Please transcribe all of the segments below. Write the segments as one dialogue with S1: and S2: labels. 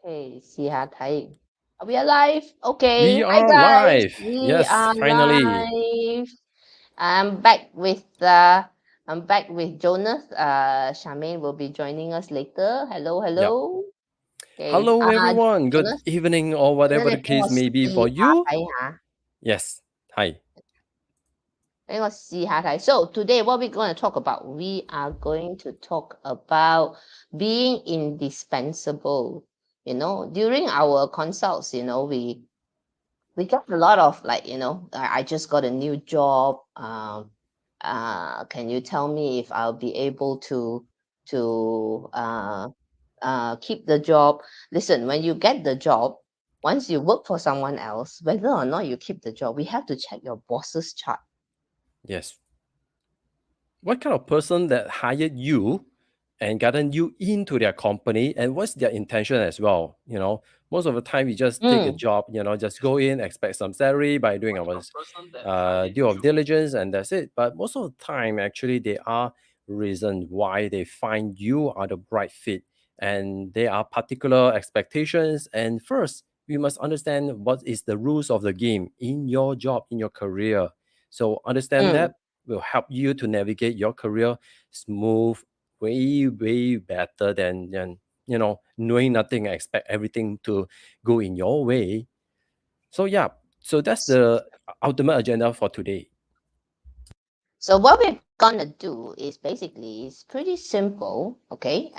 S1: Okay, siha Thai. We are live. Okay.
S2: We
S1: Hi
S2: are
S1: guys.
S2: live.
S1: We
S2: Yes,
S1: are
S2: finally.
S1: live. I'm back with uh I'm back with Jonas. Charmaine will be joining us later. Hello,
S2: Yep.
S1: hello. Okay.
S2: Hello, everyone. Good
S1: Jonas.
S2: evening, or
S1: Jonas,
S2: whatever the
S1: 你聽我
S2: case may be
S1: 試
S2: for
S1: 下
S2: you.
S1: 睇下。
S2: Yes. Hi.
S1: 俾我試下睇. So today what we're going to talk about? We are going to talk about being indispensable. During our consults, we got a lot of like, I just got a new job. Can you tell me if I'll be able to keep the job? Listen, when you get the job, once you work for someone else, whether or not you keep the job, we have to check your boss's chart.
S2: Yes. What kind of person that hired you and gotten you into their company, and what's their intention as well? Most of the time we just take a
S1: Mm.
S2: job, just go in, expect some salary by doing our due of diligence, and that's it. But most of the time, actually, there are reasons why they find you are the right fit, and there are particular expectations. And first, we must understand what is the rules of the game in your job, in your career. So understand
S1: Mm.
S2: that will help you to navigate your career smooth, way better than knowing nothing and expect everything to go in your way. So yeah, so that's the ultimate agenda for today.
S1: So what we're gonna do is basically it's pretty simple, okay?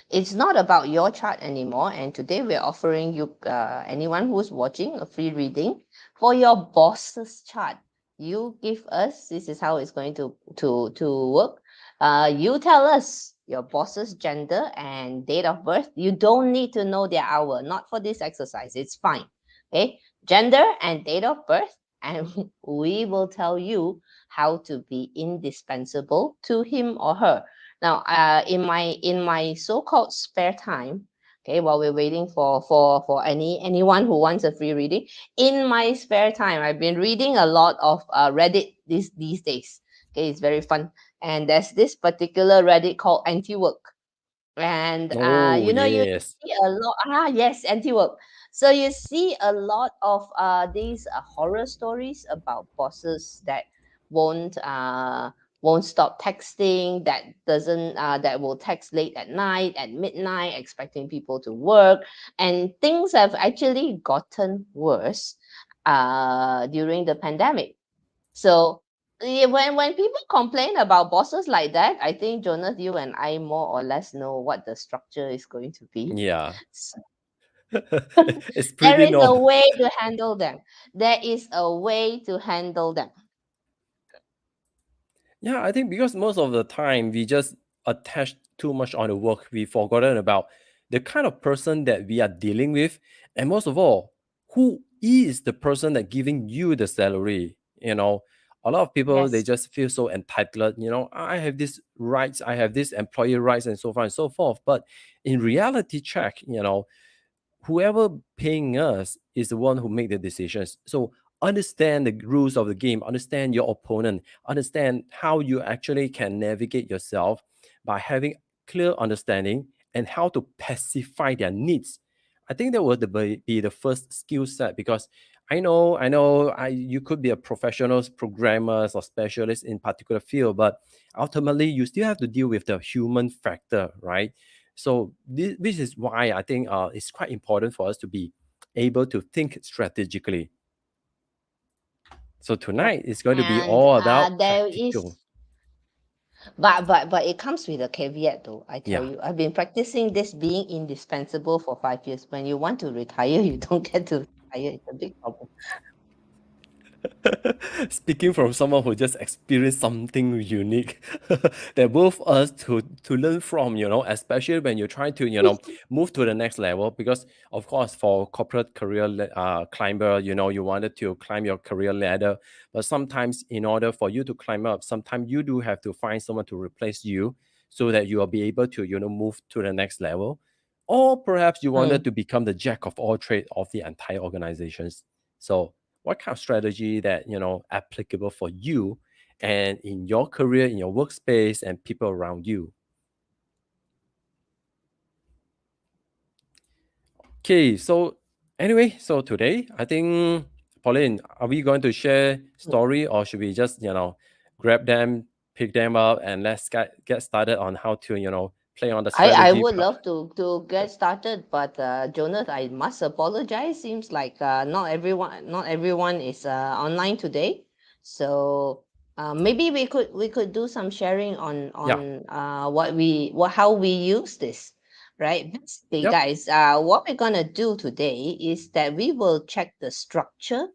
S1: It's not about your chart anymore, and today we're offering you, anyone who's watching, a free reading for your boss's chart. You give us, this is how it's going to work. You tell us your boss's gender and date of birth. You don't need to know their hour, not for this exercise. It's fine, okay? Gender and date of birth, and we will tell you how to be indispensable to him or her. Now, in my so-called spare time, okay, while we're waiting for anyone who wants a free reading, in my spare time, I've been reading a lot of Reddit these days. Okay, it's very fun, and there's this particular Reddit called Anti Work, and
S2: Oh
S1: you
S2: yes.
S1: see a lot. Yes, Anti Work. So you see a lot of these horror stories about bosses that won't uh won't stop texting, that will text late at night, at midnight, expecting people to work, and things have actually gotten worse during the pandemic. So yeah, when people complain about bosses like that, I think Jonas, you and I more or less know what the structure is going to be.
S2: Yeah.
S1: So
S2: It's
S1: there
S2: pretty
S1: is a
S2: normal.
S1: way to handle them. There is a way to handle them.
S2: Yeah, I think because most of the time we just attach too much on the work, we forgotten about the kind of person that we are dealing with, and most of all, who is the person that giving you the salary. A lot of people they
S1: Yes.
S2: just feel so entitled. I have these rights, I have this employee rights, and so on and so forth. But in reality, check, whoever paying us is the one who make the decisions. So understand the rules of the game, understand your opponent, understand how you actually can navigate yourself by having clear understanding and how to pacify their needs. I think that would be the first skill set, because I know you could be a professional programmer or specialist in particular field, but ultimately you still have to deal with the human factor, right? So this is why I think it's quite important for us to be able to think strategically. So
S1: Yep.
S2: tonight is going to be
S1: And
S2: all about
S1: there is,
S2: practical.
S1: but it comes with a caveat though. I tell
S2: Yeah.
S1: you, I've been practicing this being indispensable for 5 years. When you want to retire, you don't get to retire. It's a big problem.
S2: Speaking from someone who just experienced something unique that both us to learn from, especially when you're trying to, move to the next level. Because of course, for corporate career climber, you wanted to climb your career ladder, but sometimes in order for you to climb up, sometimes you do have to find someone to replace you so that you will be able to, move to the next level. Or perhaps you wanted
S1: Mm.
S2: to become the jack of all trades of the entire organizations. So what kind of strategy that applicable for you and in your career, in your workspace, and people around you? Okay, so anyway, so today I think, Pauline, are we going to share story, or should we just grab them, pick them up, and let's get started on how to play on the
S1: I
S2: strategy
S1: would
S2: part?
S1: love to get started, but Jonas, I must apologize. Seems like not everyone is online today, so maybe we could do some sharing on
S2: Yeah.
S1: how we use this, right? Basically,
S2: Yep.
S1: guys, what we're gonna do today is that we will check the structure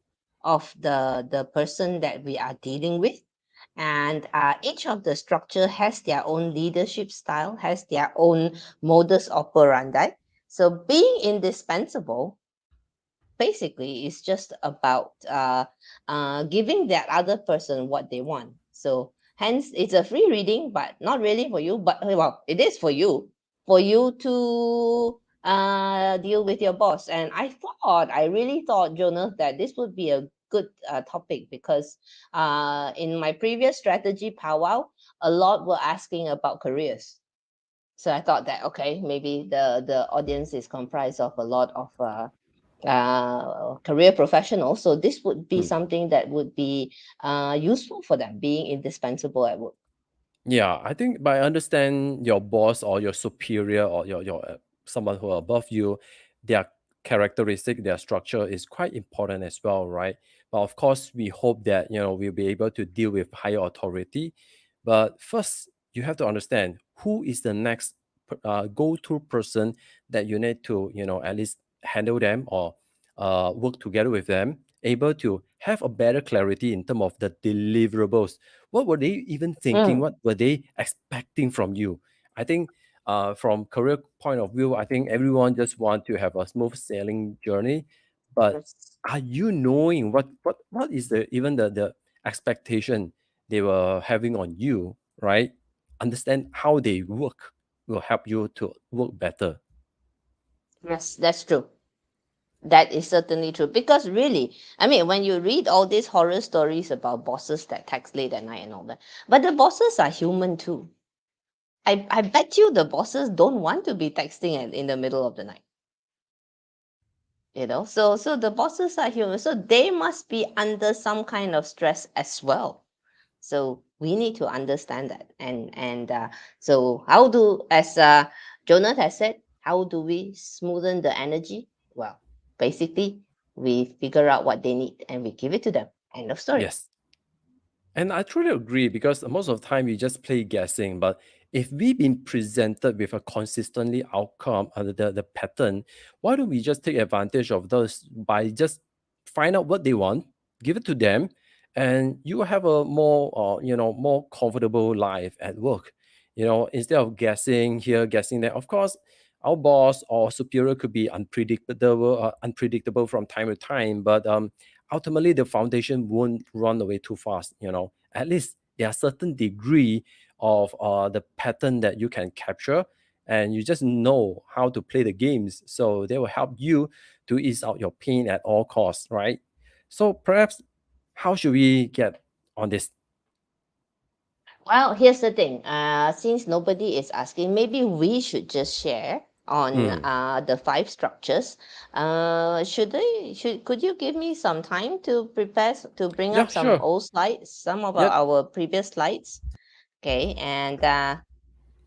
S1: of the person that we are dealing with, and each of the structure has their own leadership style, has their own modus operandi. So being indispensable basically is just about giving that other person what they want. So hence it's a free reading, but not really for you, but well, it is for you to deal with your boss. And I really thought, Jonas, that this would be a good topic, because in my previous strategy powwow, a lot were asking about careers. So I thought that, okay, maybe the audience is comprised of a lot of career professionals. So this would be
S2: Mm.
S1: something that would be useful for them, being indispensable at work.
S2: Yeah, I think by understand your boss or your superior or your someone who are above you, their characteristic, their structure is quite important as well, right? But of course, we hope that we'll be able to deal with higher authority. But first, you have to understand who is the next go-to person that you need to at least handle them or work together with them, able to have a better clarity in terms of the deliverables. What were they even thinking?
S1: Mm.
S2: What were they expecting from you? I think from career point of view, I think everyone just want to have a smooth sailing journey. But
S1: Yes.
S2: are you knowing what is the even the expectation they were having on you, right? Understand how they work will help you to work better.
S1: Yes, that's true. That is certainly true. Because really, I mean, when you read all these horror stories about bosses that text late at night and all that, but the bosses are human too. I bet you the bosses don't want to be texting in the middle of the night. So the bosses are human, so they must be under some kind of stress as well. So we need to understand that. And so how do, as Jonas has said, how do we smoothen the energy? Well, basically, we figure out what they need and we give it to them. End of story.
S2: Yes. And I truly agree because most of the time we just play guessing. But if we've been presented with a consistently outcome under the pattern, why don't we just take advantage of those by just find out what they want, give it to them, and you will have a more more comfortable life at work. Instead of guessing here, guessing there. Of course, our boss or superior could be unpredictable from time to time, but ultimately the foundation won't run away too fast. At least there are certain degree of the pattern that you can capture, and you just know how to play the games, so they will help you to ease out your pain at all costs, right? So perhaps how should we get on this?
S1: Well, here's the thing. Since nobody is asking, maybe we should just share on
S2: Mm.
S1: the five structures. Could you give me some time to to bring
S2: Yeah,
S1: up some
S2: sure.
S1: old slides, some of
S2: Yep.
S1: our previous slides? Okay, and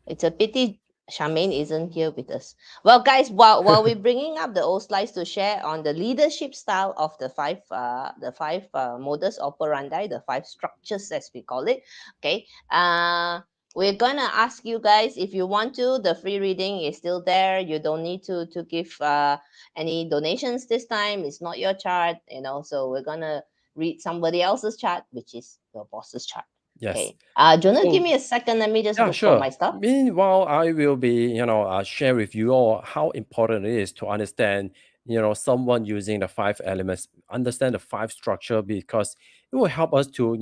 S1: it's a pity Charmaine isn't here with us. Well, guys, while we're bringing up the old slides to share on the leadership style of the five modus operandi, the five structures as we call it. Okay, we're gonna ask you guys if you want to. The free reading is still there. You don't need to give any donations this time. It's not your chart, So we're gonna read somebody else's chart, which is your boss's chart.
S2: Yes.
S1: Okay. Jonah, give
S2: So
S1: me a second. Let me just
S2: yeah,
S1: look for
S2: sure.
S1: my stuff.
S2: Meanwhile, I will be, share with you all how important it is to understand, someone using the five elements, understand the five structure, because it will help us to,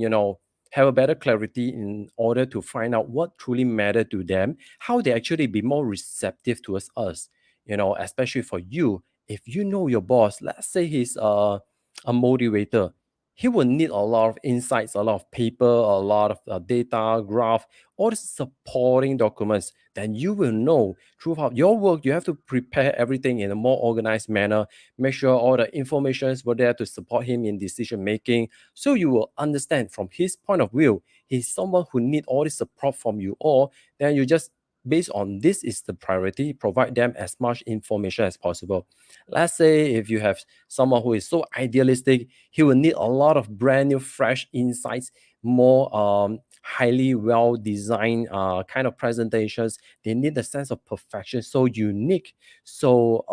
S2: have a better clarity in order to find out what truly matter to them, how they actually be more receptive towards us, especially for you. If you know your boss, let's say he's a motivator, he will need a lot of insights, a lot of paper, a lot of data, graph, all the supporting documents. Then you will know throughout your work, you have to prepare everything in a more organized manner, make sure all the informations were there to support him in decision making. So you will understand from his point of view, he's someone who need all this support from you all. Then you just based on this is the priority, provide them as much information as possible. Let's say if you have someone who is so idealistic, he will need a lot of brand new, fresh insights, more highly well designed kind of presentations. They need a sense of perfection, so unique, so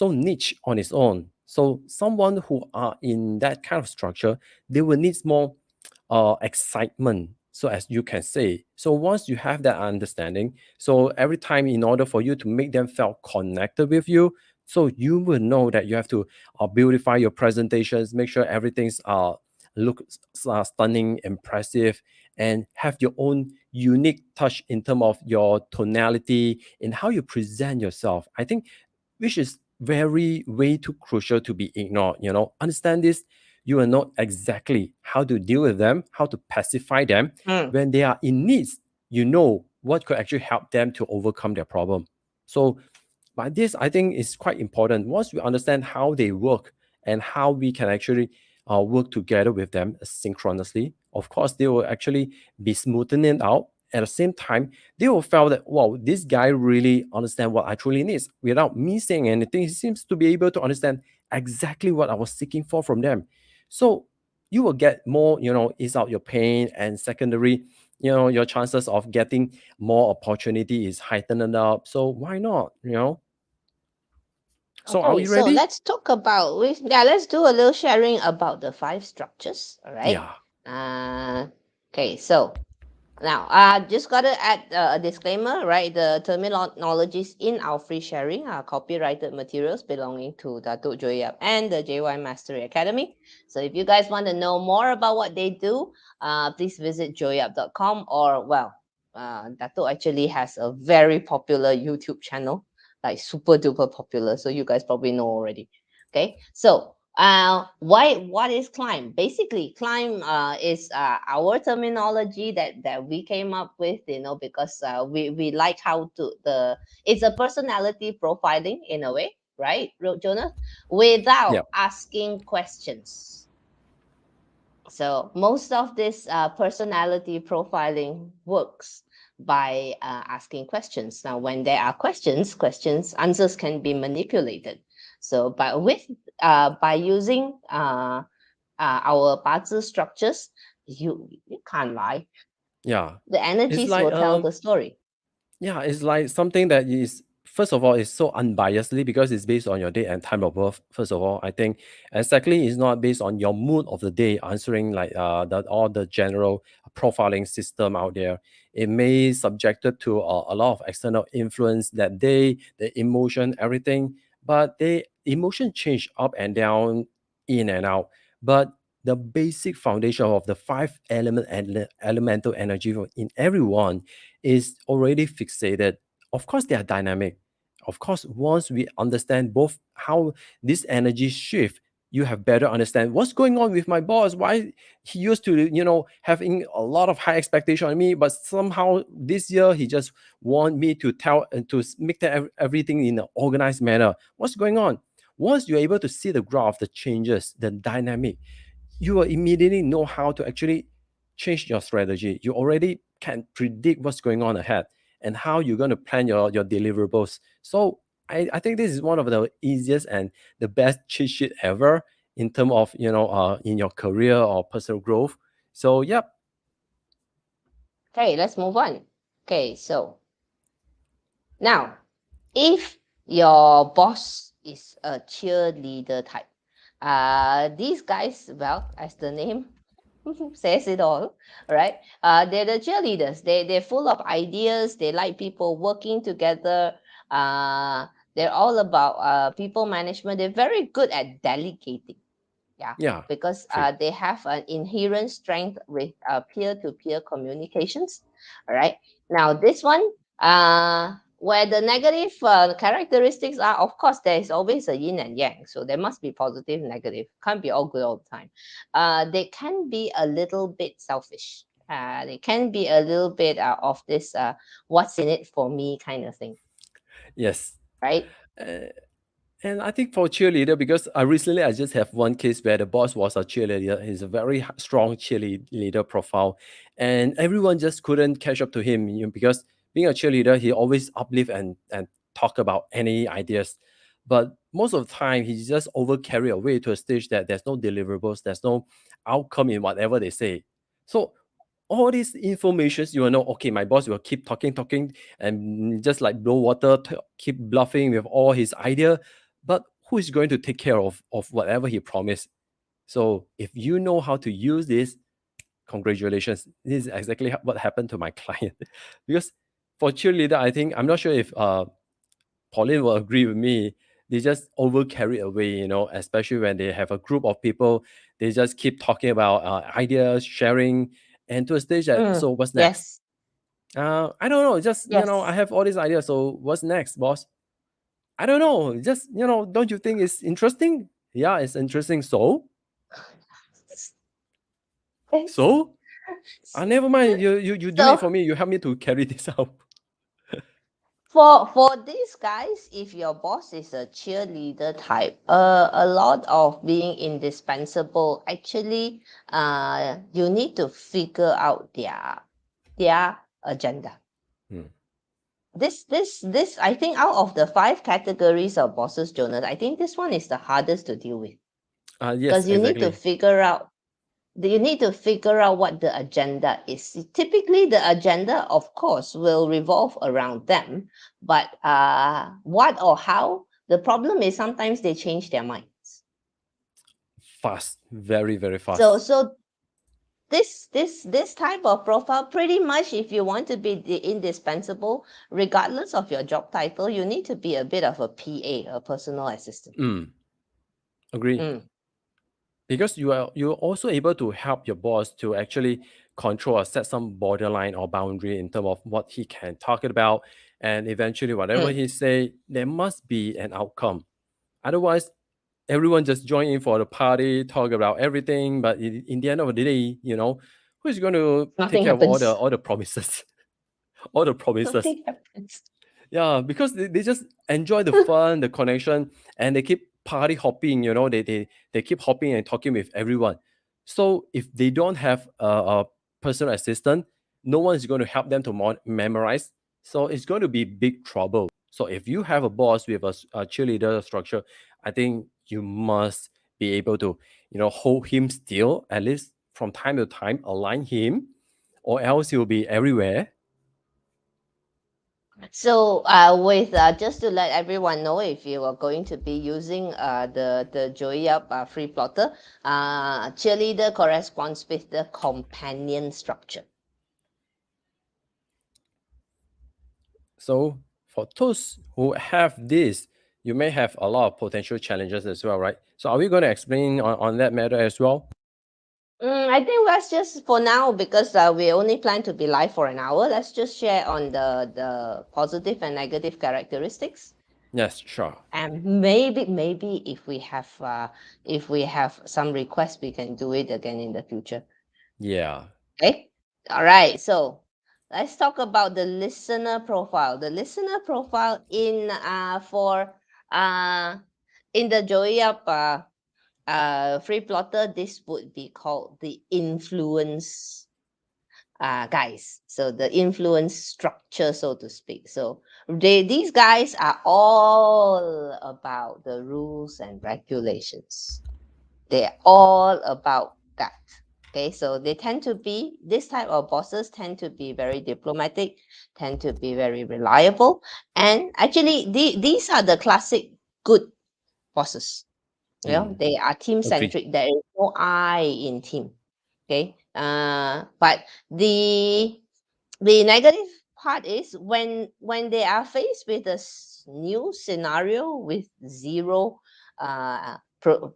S2: niche on its own. So someone who are in that kind of structure, they will need more excitement. So as you can say, so once you have that understanding, so every time in order for you to make them feel connected with you, so you will know that you have to beautify your presentations, make sure everything's look stunning, impressive, and have your own unique touch in terms of your tonality in how you present yourself. I think which is very way too crucial to be ignored. Understand this. You will know exactly how to deal with them, how to pacify them
S1: Mm.
S2: when they are in needs. You know what could actually help them to overcome their problem. So but this, I think, is quite important. Once we understand how they work and how we can actually work together with them synchronously, of course, they will actually be smoothing it out. At the same time, they will feel that, wow, this guy really understands what I truly need. Without me saying anything, he seems to be able to understand exactly what I was seeking for from them. So you will get more, ease out your pain, and secondary, your chances of getting more opportunity is heightened up. So why not? So are
S1: Okay,
S2: we
S1: so
S2: ready?
S1: let's talk about let's do a little sharing about the five structures. All right.
S2: Yeah,
S1: Uh, okay, so now, just gotta add a disclaimer, right? The terminologies in our free sharing are copyrighted materials belonging to Datuk Joyap and the JY Mastery Academy. So if you guys want to know more about what they do, please visit joyap.com, or well, Datuk actually has a very popular YouTube channel, like super duper popular. So you guys probably know already. Okay, so what is climb? Basically, climb is our terminology that we came up with, because we like how to the it's a personality profiling in a way, right, Jonah,
S2: yeah,
S1: without asking questions. So most of this personality profiling works by asking questions. Now, when there are questions, answers can be manipulated. So by using our Bazi structures, you can't lie.
S2: yeah.
S1: The
S2: It's
S1: energies
S2: like
S1: will tell the story.
S2: yeah, it's like something that is first of all is so unbiasedly because it's based on your date and time of birth. First of all, I think, and secondly, it's not based on your mood of the day, answering like the all the general profiling system out there. It may subjected to a lot of external influence that day, the emotion, everything, but the emotion change up and down, in and out. But the basic foundation of the five element and elemental energy in everyone is already fixated. Of course, they are dynamic. Of course, once we understand both how this energy shift, you have better understand what's going on with my boss. Why he used to, having a lot of high expectation on me, but somehow this year he just want me to tell and to make that everything in an organized manner. What's going on? Once you're able to see the graph, the changes, the dynamic, you will immediately know how to actually change your strategy. You already can predict what's going on ahead and how you're going to plan your deliverables. So I think this is one of the easiest and the best cheat sheet ever in terms of in your career or personal growth. So yep,
S1: Okay, let's move on. Okay, so now, if your boss is a cheerleader type, these guys, well, as the name says it all, right? They're the cheerleaders. They're full of ideas. They like people working together. Uh, they're all about people management. They're very good at delegating. Yeah,
S2: yeah,
S1: because
S2: great,
S1: they have an inherent strength with peer-to-peer communications. All right. Now this one, where the negative characteristics are, of course, there is always a yin and yang. So there must be positive, negative. Can't be all good all the time. They can be a little bit selfish. They can be a little bit of this what's in it for me kind of thing,
S2: Yes.
S1: right?
S2: Uh, And I think for cheerleader, because I just have one case where the boss was a cheerleader. He's a very strong cheerleader profile, and everyone just couldn't catch up to him. Because being a cheerleader, he always uplift and talk about any ideas, but most of the time he just over carry away to a stage that there's no deliverables, there's no outcome in whatever they say. So all these informations, you will know, okay, my boss will keep talking, and just like blow water, keep bluffing with all his idea, but who is going to take care of whatever he promised? So if you know how to use this, congratulations. This is exactly what happened to my client. Because for cheerleader, I think, I'm not sure if Pauline will agree with me, they just over carry away, especially when they have a group of people, they just keep talking about ideas, sharing, and to a stage that,
S1: Mm,
S2: so what's next?
S1: yes,
S2: I don't know, just, I
S1: yes.
S2: have all these ideas, so what's next, boss? I don't know. Just, don't you think it's interesting? Yeah, it's interesting. So, so, never mind. You do it
S1: So
S2: for me. You help me to carry this out.
S1: for these guys, if your boss is a cheerleader type, a lot of being indispensable, actually, you need to figure out their agenda.
S2: Hmm.
S1: This I think out of the five categories of bosses, Jonas, I think this one is the hardest to deal with,
S2: Yes,
S1: because
S2: exactly.
S1: you need to figure out what the agenda is. Typically, the agenda, of course, will revolve around them, but what or how? The problem is sometimes they change their minds.
S2: Fast, very, very
S1: So
S2: fast.
S1: so this type of profile, pretty much, if you want to be the indispensable, regardless of your job title, you need to be a bit of a PA, a personal assistant.
S2: Agree.
S1: Mm,
S2: Because you're also able to help your boss to actually control or set some borderline or boundary in terms of what he can talk about, and eventually whatever
S1: mm.
S2: he say, there must be an outcome. Otherwise, everyone just join in for the party, talk about everything, but in the end of the day, who's going to take
S1: Nothing
S2: care of
S1: happens.
S2: all the promises? All the promises.
S1: Nothing happens.
S2: Yeah, because they just enjoy the fun, the connection, and they keep party hopping. They keep hopping and talking with everyone. So if they don't have a personal assistant, no one is going to help them to memorize. So it's going to be big trouble. So if you have a boss with a cheerleader structure, I think you must be able to, hold him still, at least from time to time, align him, or else he will be everywhere.
S1: So, with just to let everyone know, if you are going to be using the Joey Up free plotter, cheerleader corresponds with the companion structure.
S2: So for those who have this, you may have a lot of potential challenges as well, right? So are we going to explain on that matter as well?
S1: I think let's just for now, because we only plan to be live for an hour. Let's just share on the positive and negative characteristics,
S2: Yes, sure.
S1: and maybe if we have some requests, we can do it again in the future.
S2: Yeah.
S1: Okay. All right. So let's talk about the listener profile. The listener profile uh in the Joey Up free plotter, this would be called the influence guys. So the influence structure, so to speak. So these guys are all about the rules and regulations. They're all about that. Okay, so they tend to be, this type of bosses tend to be very diplomatic, tend to be very reliable, and actually these are the classic good bosses.
S2: Mm,
S1: They are team
S2: agree.
S1: centric. There is no I in team. Okay, but the negative part is when they are faced with a new scenario with zero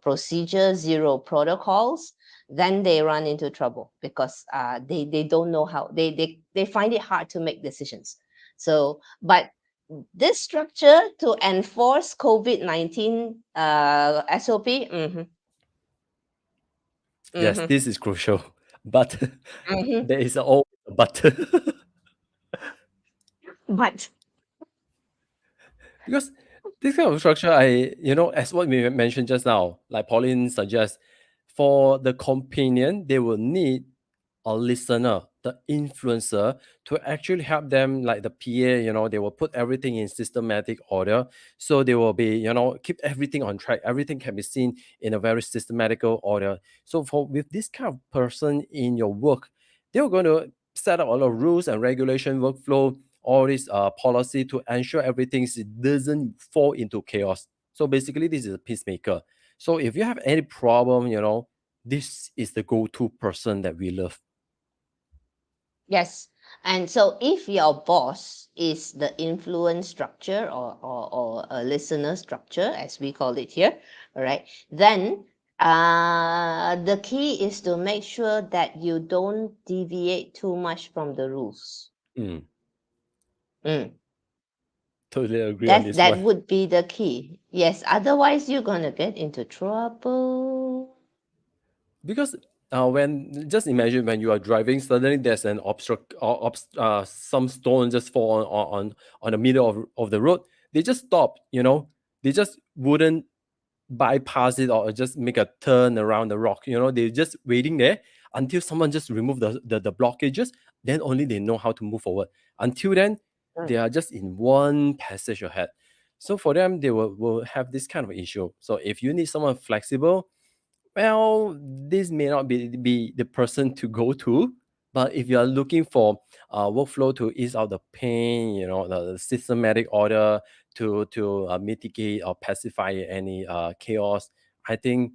S1: procedure, zero protocols, then they run into trouble, because they don't know how, they find it hard to make decisions. So but This structure to enforce COVID-19 SOP.
S2: Yes,
S1: Mm-hmm,
S2: this is crucial, but
S1: mm-hmm.
S2: there is always a but.
S1: But
S2: Because this kind of structure, as what we mentioned just now, like Pauline suggests, for the companion, they will need a listener, the influencer, to actually help them, like the PA, they will put everything in systematic order. So they will be, keep everything on track. Everything can be seen in a very systematical order. So for with this kind of person in your work, they're going to set up a lot of rules and regulation workflow, all this policy to ensure everything doesn't fall into chaos. So basically, this is a peacemaker. So if you have any problem, this is the go-to person that we love.
S1: yes, and so if your boss is the influence structure or a listener structure, as we call it here, all right, then the key is to make sure that you don't deviate too much from the rules.
S2: Mm,
S1: Mm.
S2: totally agree on this
S1: That
S2: one.
S1: would be the key. Yes, otherwise you're gonna get into trouble.
S2: Because when just imagine when you are driving, suddenly there's an obstruct or some stone just fall on the middle of the road. They just stop. They just wouldn't bypass it or just make a turn around the rock. They're just waiting there until someone just remove the blockages. Then only they know how to move forward. Until then,
S1: Mm.
S2: they are just in one passage ahead. So for them, they will have this kind of issue. So if you need someone flexible, well, this may not be the person to go to, but if you are looking for workflow to ease out the pain, the systematic order to mitigate or pacify any chaos, I think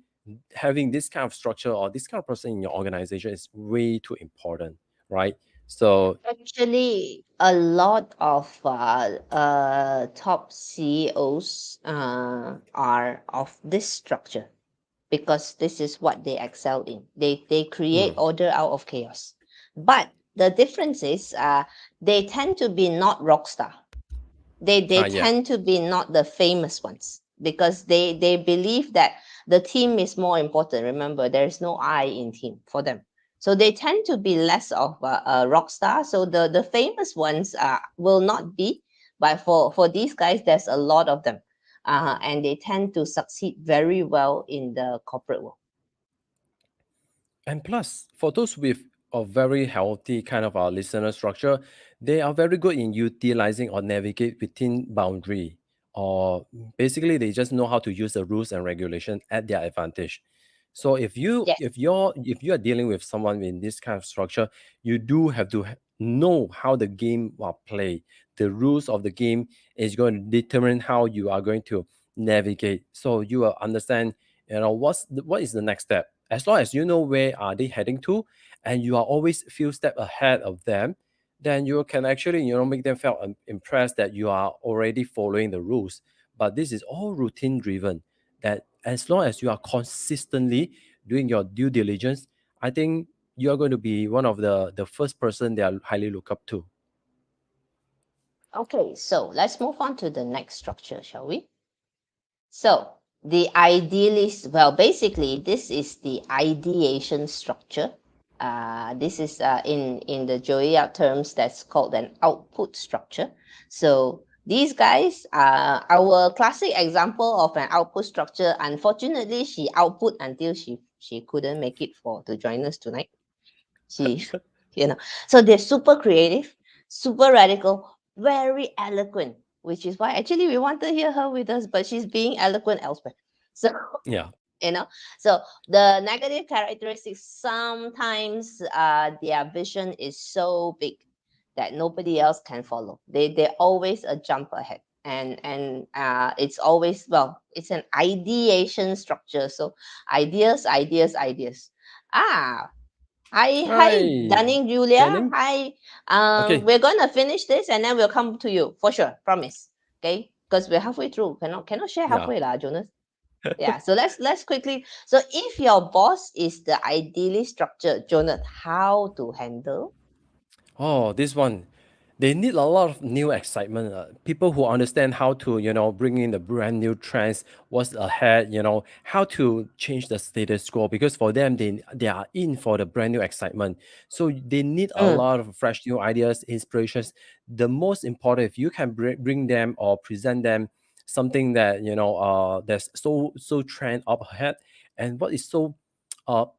S2: having this kind of structure or this kind of person in your organization is way too important, right? So,
S1: Actually, a lot of top CEOs are of this structure because this is what they excel in. They create
S2: mm,
S1: order out of chaos. But the difference is they tend to be not rock star. They
S2: yeah.
S1: tend to be not the famous ones because they believe that the team is more important. Remember, there is no I in team for them, so they tend to be less of a rock star. So the famous ones will not be, but for these guys there's a lot of them, and they tend to succeed very well in the corporate world.
S2: And plus, for those with a very healthy kind of listener structure, they are very good in utilizing or navigate within boundary. Or basically, they just know how to use the rules and regulation at their advantage. So
S1: Yes.
S2: if you are dealing with someone in this kind of structure, you do have to know how the game will play. The rules of the game is going to determine how you are going to navigate. So you will understand, what is the next step. As long as you know where are they heading to, and you are always few step ahead of them, then you can actually make them feel impressed that you are already following the rules. But this is all routine driven, that as long as you are consistently doing your due diligence, I think you are going to be one of the first person they are highly look up to.
S1: Okay, so let's move on to the next structure, shall we? So the idealist, well, basically, this is the ideation structure. This is in the Joya terms that's called an output structure. So these guys are our classic example of an output structure. Unfortunately, she output until she couldn't make it for to join us tonight. She, you know, so they're super creative, super radical, very eloquent, which is why actually we want to hear her with us, but she's being eloquent elsewhere. So,
S2: Yeah.
S1: you know, so the negative characteristics sometimes their vision is so big that nobody else can follow. They're always a jump ahead. And it's always, well, it's an ideation structure. So ideas. Ah, hi,
S2: Hi,
S1: Dunning Julia.
S2: Danning.
S1: Hi.
S2: Okay.
S1: We're gonna finish this and then we'll come to you for sure. Promise. Okay, because we're halfway through. Cannot share
S2: Yeah.
S1: halfway, lah, Jonas. Yeah. So let's quickly. So if your boss is the ideally structured, Jonas, how to handle?
S2: Oh, this one. They need a lot of new excitement. People who understand how to, bring in the brand new trends, what's ahead, how to change the status quo. Because for them, they are in for the brand new excitement. So they need a
S1: Mm,
S2: lot of fresh new ideas, inspirations. The most important, if you can bring them or present them something that that's so trend up ahead, and what is so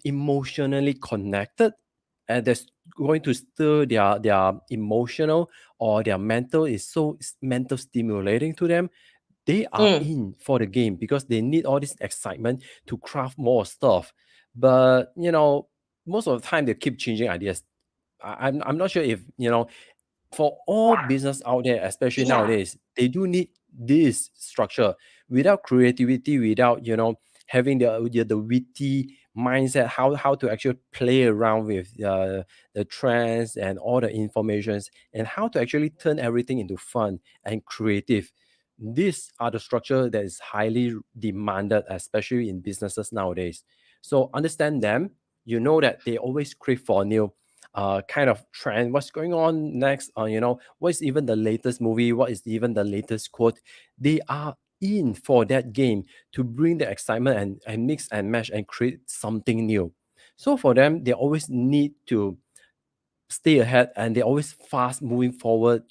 S2: emotionally connected, and that's going to stir their emotional or their mental, is so mental stimulating to them, they are
S1: mm.
S2: in for the game because they need all this excitement to craft more stuff. But most of the time they keep changing ideas. I'm not sure if for all business out there, especially
S1: Yeah.
S2: nowadays, they do need this structure. Without creativity, without having the witty mindset, how to actually play around with the trends and all the informations, and how to actually turn everything into fun and creative. These are the structure that is highly demanded, especially in businesses nowadays. So understand them. You know that they always crave for new kind of trend, what's going on next, what is even the latest movie, what is even the latest quote. They are in for that game to bring the excitement and mix and match and create something new. So for them, they always need to stay ahead, and they're always fast moving forward,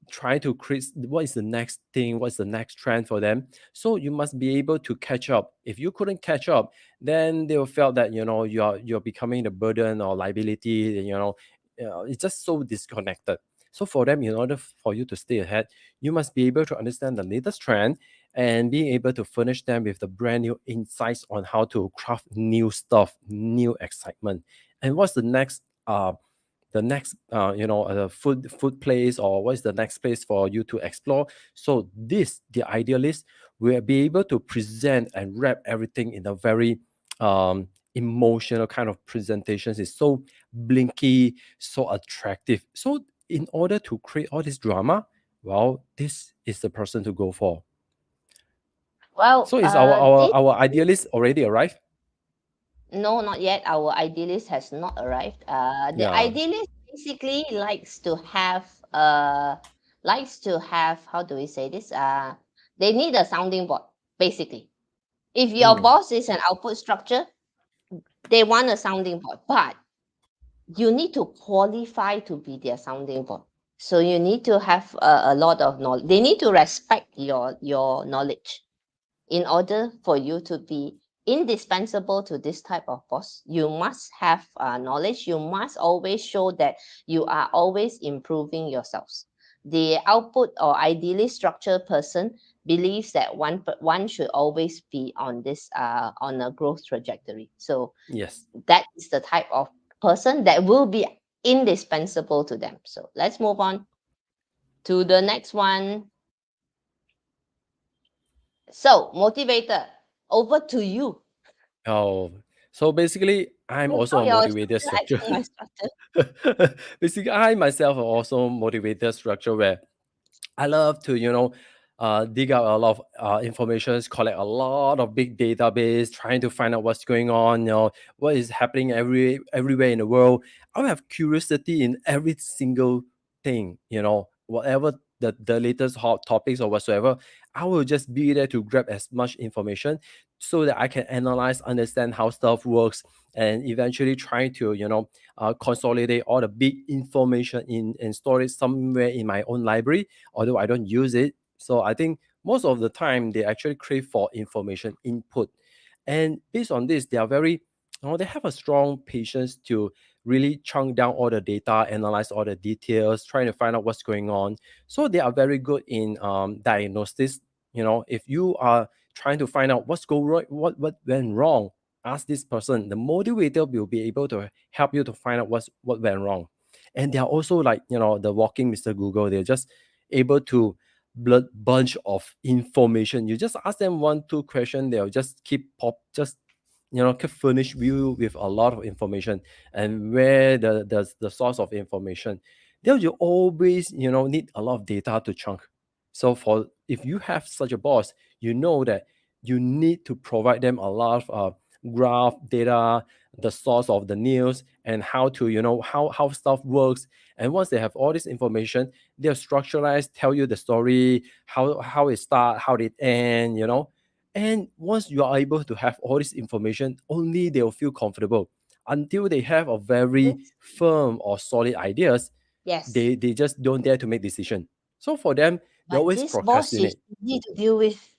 S2: trying to create what is the next thing, what's the next trend for them. So you must be able to catch up. If you couldn't catch up, then they will feel that you're becoming the burden or liability, it's just so disconnected. So for them, in order for you to stay ahead, you must be able to understand the latest trend and being able to furnish them with the brand new insights on how to craft new stuff, new excitement. And what's the next food place, or what is the next place for you to explore. So this, the idealist, will be able to present and wrap everything in a very emotional kind of presentations. Is so blinky, so attractive. So in order to create all this drama, well, this is the person to go for.
S1: Well,
S2: So is our
S1: this
S2: our idealist already arrived?
S1: no, not yet. Our idealist has not arrived. The
S2: Yeah.
S1: idealist basically likes to have, how do we say this? They need a sounding board, basically. If your
S2: Mm.
S1: boss is an output structure, they want a sounding board, but you need to qualify to be their sounding board. So you need to have a lot of knowledge. They need to respect your knowledge in order for you to be indispensable to this type of boss. You must have knowledge. You must always show that you are always improving yourselves. The output or ideally structured person believes that one should always be on this on a growth trajectory. So
S2: Yes.
S1: that is the type of person that will be indispensable to them. So let's move on to the next one. So motivator, over to you.
S2: Oh, so basically, I'm
S1: You
S2: also
S1: know
S2: a
S1: your
S2: motivated
S1: structure, I
S2: structure.
S1: think my structure.
S2: Basically, I myself are also motivated structure where I love to, dig out a lot of information, collect a lot of big database, trying to find out what's going on, what is happening everywhere in the world. I have curiosity in every single thing, whatever the latest hot topics or whatsoever. I will just be there to grab as much information so that I can analyze, understand how stuff works, and eventually try to, consolidate all the big information in and store it somewhere in my own library, although I don't use it. So I think most of the time they actually crave for information input. And based on this, they are very, they have a strong patience to really chunk down all the data, analyze all the details, trying to find out what's going on. So they are very good in diagnosis. If you are trying to find out what's go right, what went wrong, ask this person. The motivator will be able to help you to find out what went wrong. And they are also like, the walking Mr. Google. They're just able to blood bunch of information. You just ask them one, two question, they'll just keep furnish you with a lot of information, and where the source of information. Then you always, need a lot of data to chunk. So for if you have such a boss, you know that you need to provide them a lot of graph data, the source of the news, and how to, how stuff works, And once they have all this information, they'll structuralize, tell you the story, how it start, how it end, And once you are able to have all this information, only they'll feel comfortable. Until they have a very
S1: This,
S2: firm or solid ideas,
S1: yes.
S2: they just don't dare to make decision. So for them, they
S1: But
S2: always
S1: this boss is
S2: procrastinate.
S1: easy to deal with.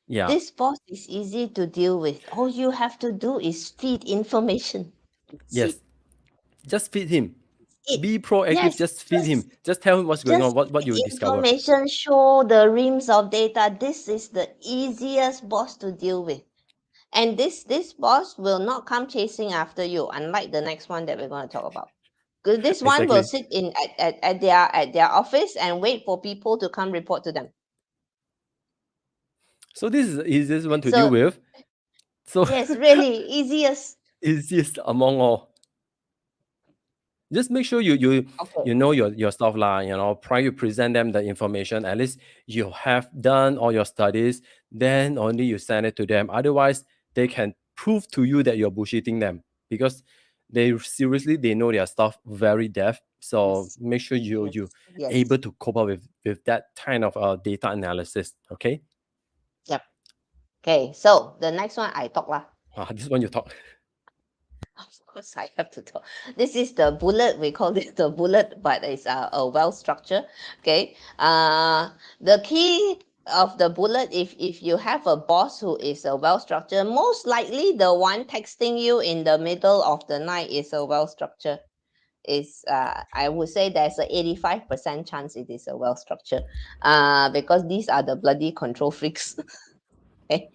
S2: Yeah.
S1: This boss is easy to deal with. All you have to do is feed information. That's it.
S2: Yes. Just feed him.
S1: It.
S2: Be proactive.
S1: Yes,
S2: Just feed him. Just tell him what's going on,
S1: just
S2: what you
S1: feed
S2: discover.
S1: information, show the reams of data. This is the easiest boss to deal with. And this boss will not come chasing after you, unlike the next one that we're going to talk about. Because this one will
S2: Exactly.
S1: sit in at their office and wait for people to come report to them.
S2: So this is the easiest one to deal
S1: So
S2: with. So
S1: yes, really easiest.
S2: easiest among all. Just make sure
S1: Okay.
S2: you know your stuff lah. Prior you present them the information. At least you have done all your studies. Then only you send it to them. Otherwise, they can prove to you that you're bullshitting them because they know their stuff very depth. So
S1: Yes.
S2: make sure you
S1: Yes. Yes.
S2: able to cope up with that kind of data analysis. Okay.
S1: Yep. Okay. So the next one I talk lah.
S2: This one you talk.
S1: Of course, I have to talk. This is the bullet. We call it the bullet, but it's a well structure. Okay. The key of the bullet, if you have a boss who is a well structured, most likely the one texting you in the middle of the night is a well structured. Is I would say there's a 85% chance it is a well structured. Because these are the bloody control freaks. Okay.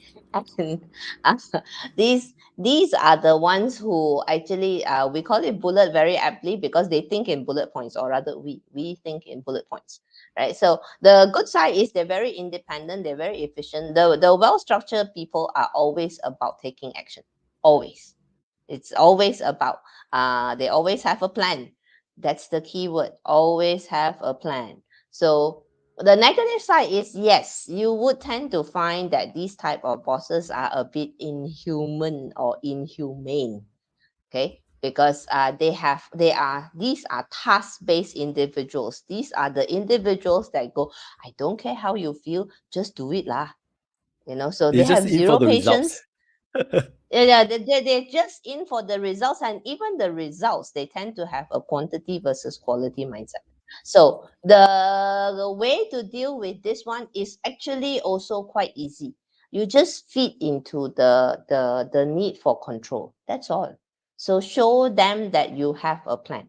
S1: And uh, these are the ones who actually we call it bullet very aptly because they think in bullet points, or rather we think in bullet points, right? So the good side is they're very independent, they're very efficient. The well structured people are always about taking action. Always. It's always about they always have a plan. That's the key word. Always have a plan. So the negative side is, yes, you would tend to find that these type of bosses are a bit inhuman or inhumane. Okay, because these are task-based individuals. These are the individuals that go, I don't care how you feel, just do it lah. So
S2: They
S1: they
S2: just
S1: have
S2: in for
S1: zero
S2: the results.
S1: patience. Yeah, they're just in for the results, and even the results, they tend to have a quantity versus quality mindset. So the way to deal with this one is actually also quite easy. You just feed into the need for control. That's all. So show them that you have a plan.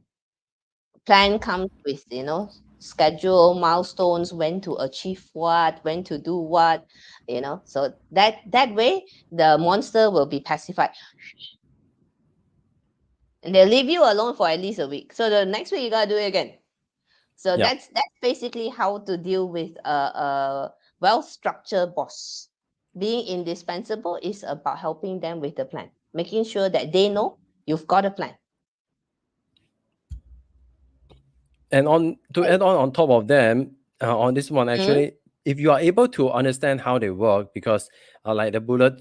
S1: Plan comes with, schedule, milestones, when to achieve what, when to do what, so that way the monster will be pacified, and they'll leave you alone for at least a week. So the next week you gotta do it again. So
S2: Yeah.
S1: that's basically how to deal with a well-structured boss. Being indispensable is about helping them with the plan, making sure that they know you've got a plan.
S2: And on to
S1: Okay.
S2: add on top of them, on this one
S1: Mhm.
S2: actually, if you are able to understand how they work, because like the bullet,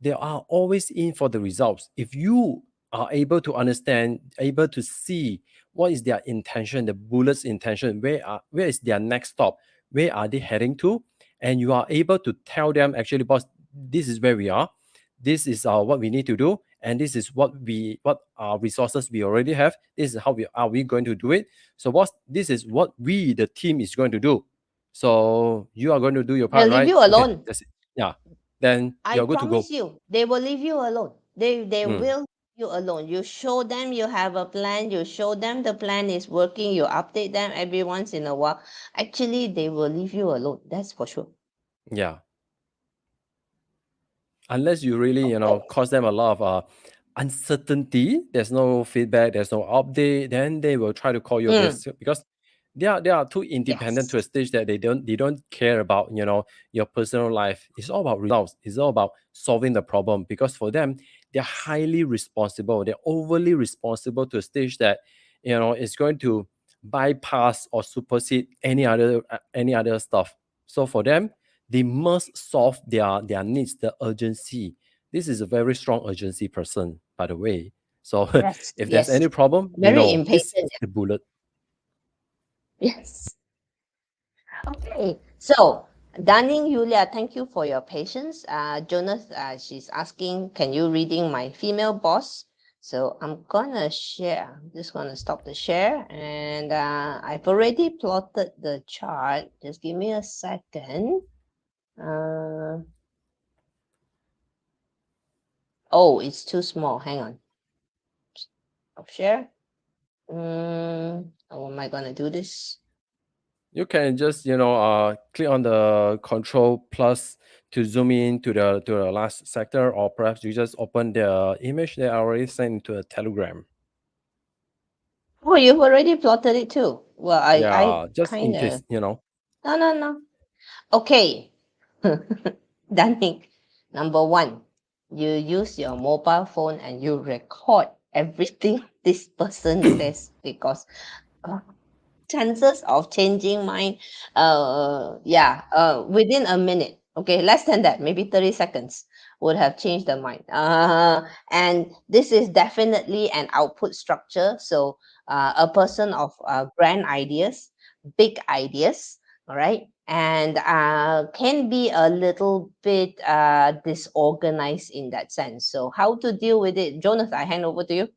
S2: they are always in for the results. If you are able to understand, able to see what is their intention, the bullet's intention, where is their next stop, where are they heading to, and you are able to tell them, actually, boss, this is where we are, this is what we need to do, and this is what resources we already have, this is how we going to do it. So this is what we, the team, is going to do. So you are going to do your
S1: They'll
S2: part,
S1: leave
S2: right?
S1: you
S2: Okay,
S1: alone.
S2: that's it. Yeah. Then
S1: I
S2: you're good to go.
S1: promise you, they will leave you alone. They
S2: Mm,
S1: will leave you alone. You show them you have a plan. You show them the plan is working. You update them every once in a while. Actually, they will leave you alone. That's for sure.
S2: yeah. Unless you really,
S1: Okay.
S2: cause them a lot of uncertainty, there's no feedback, there's no update, then they will try to call you
S1: Mm,
S2: because they are too independent to a
S1: yes.
S2: stage that they don't care about your personal life. It's all about results. It's all about solving the problem, because for them, they're highly responsible. They're overly responsible to a stage that it's going to bypass or supersede any other stuff. So for them, they must solve their needs, the urgency. This is a very strong urgency person, by the way. So
S1: Yes.
S2: if there's
S1: Yes.
S2: any problem,
S1: Very
S2: this
S1: impatient.
S2: is the bullet.
S1: Yes. Okay. So, Dunning Yulia, thank you for your patience. Jonas, she's asking, can you reading my female boss? So I'm gonna share. I'm just gonna stop the share, and I've already plotted the chart. Just give me a second. Uh, oh, it's too small. Hang on. Stop share. How am I gonna do this?
S2: You can just click on the control plus to zoom in to the last sector, or perhaps you just open the image that I already sent to a Telegram.
S1: Oh, you've already plotted it too. Well, I
S2: Yeah, just in
S1: kind of.
S2: case.
S1: No, no, no. Okay. Danny, number one, you use your mobile phone and you record everything this person says, because uh, chances of changing mind, within a minute, okay, less than that, maybe 30 seconds would have changed the mind. And this is definitely an output structure. So a person of grand ideas, big ideas, all right, and can be a little bit disorganized in that sense. So how to deal with it? Jonas, I hand over to you.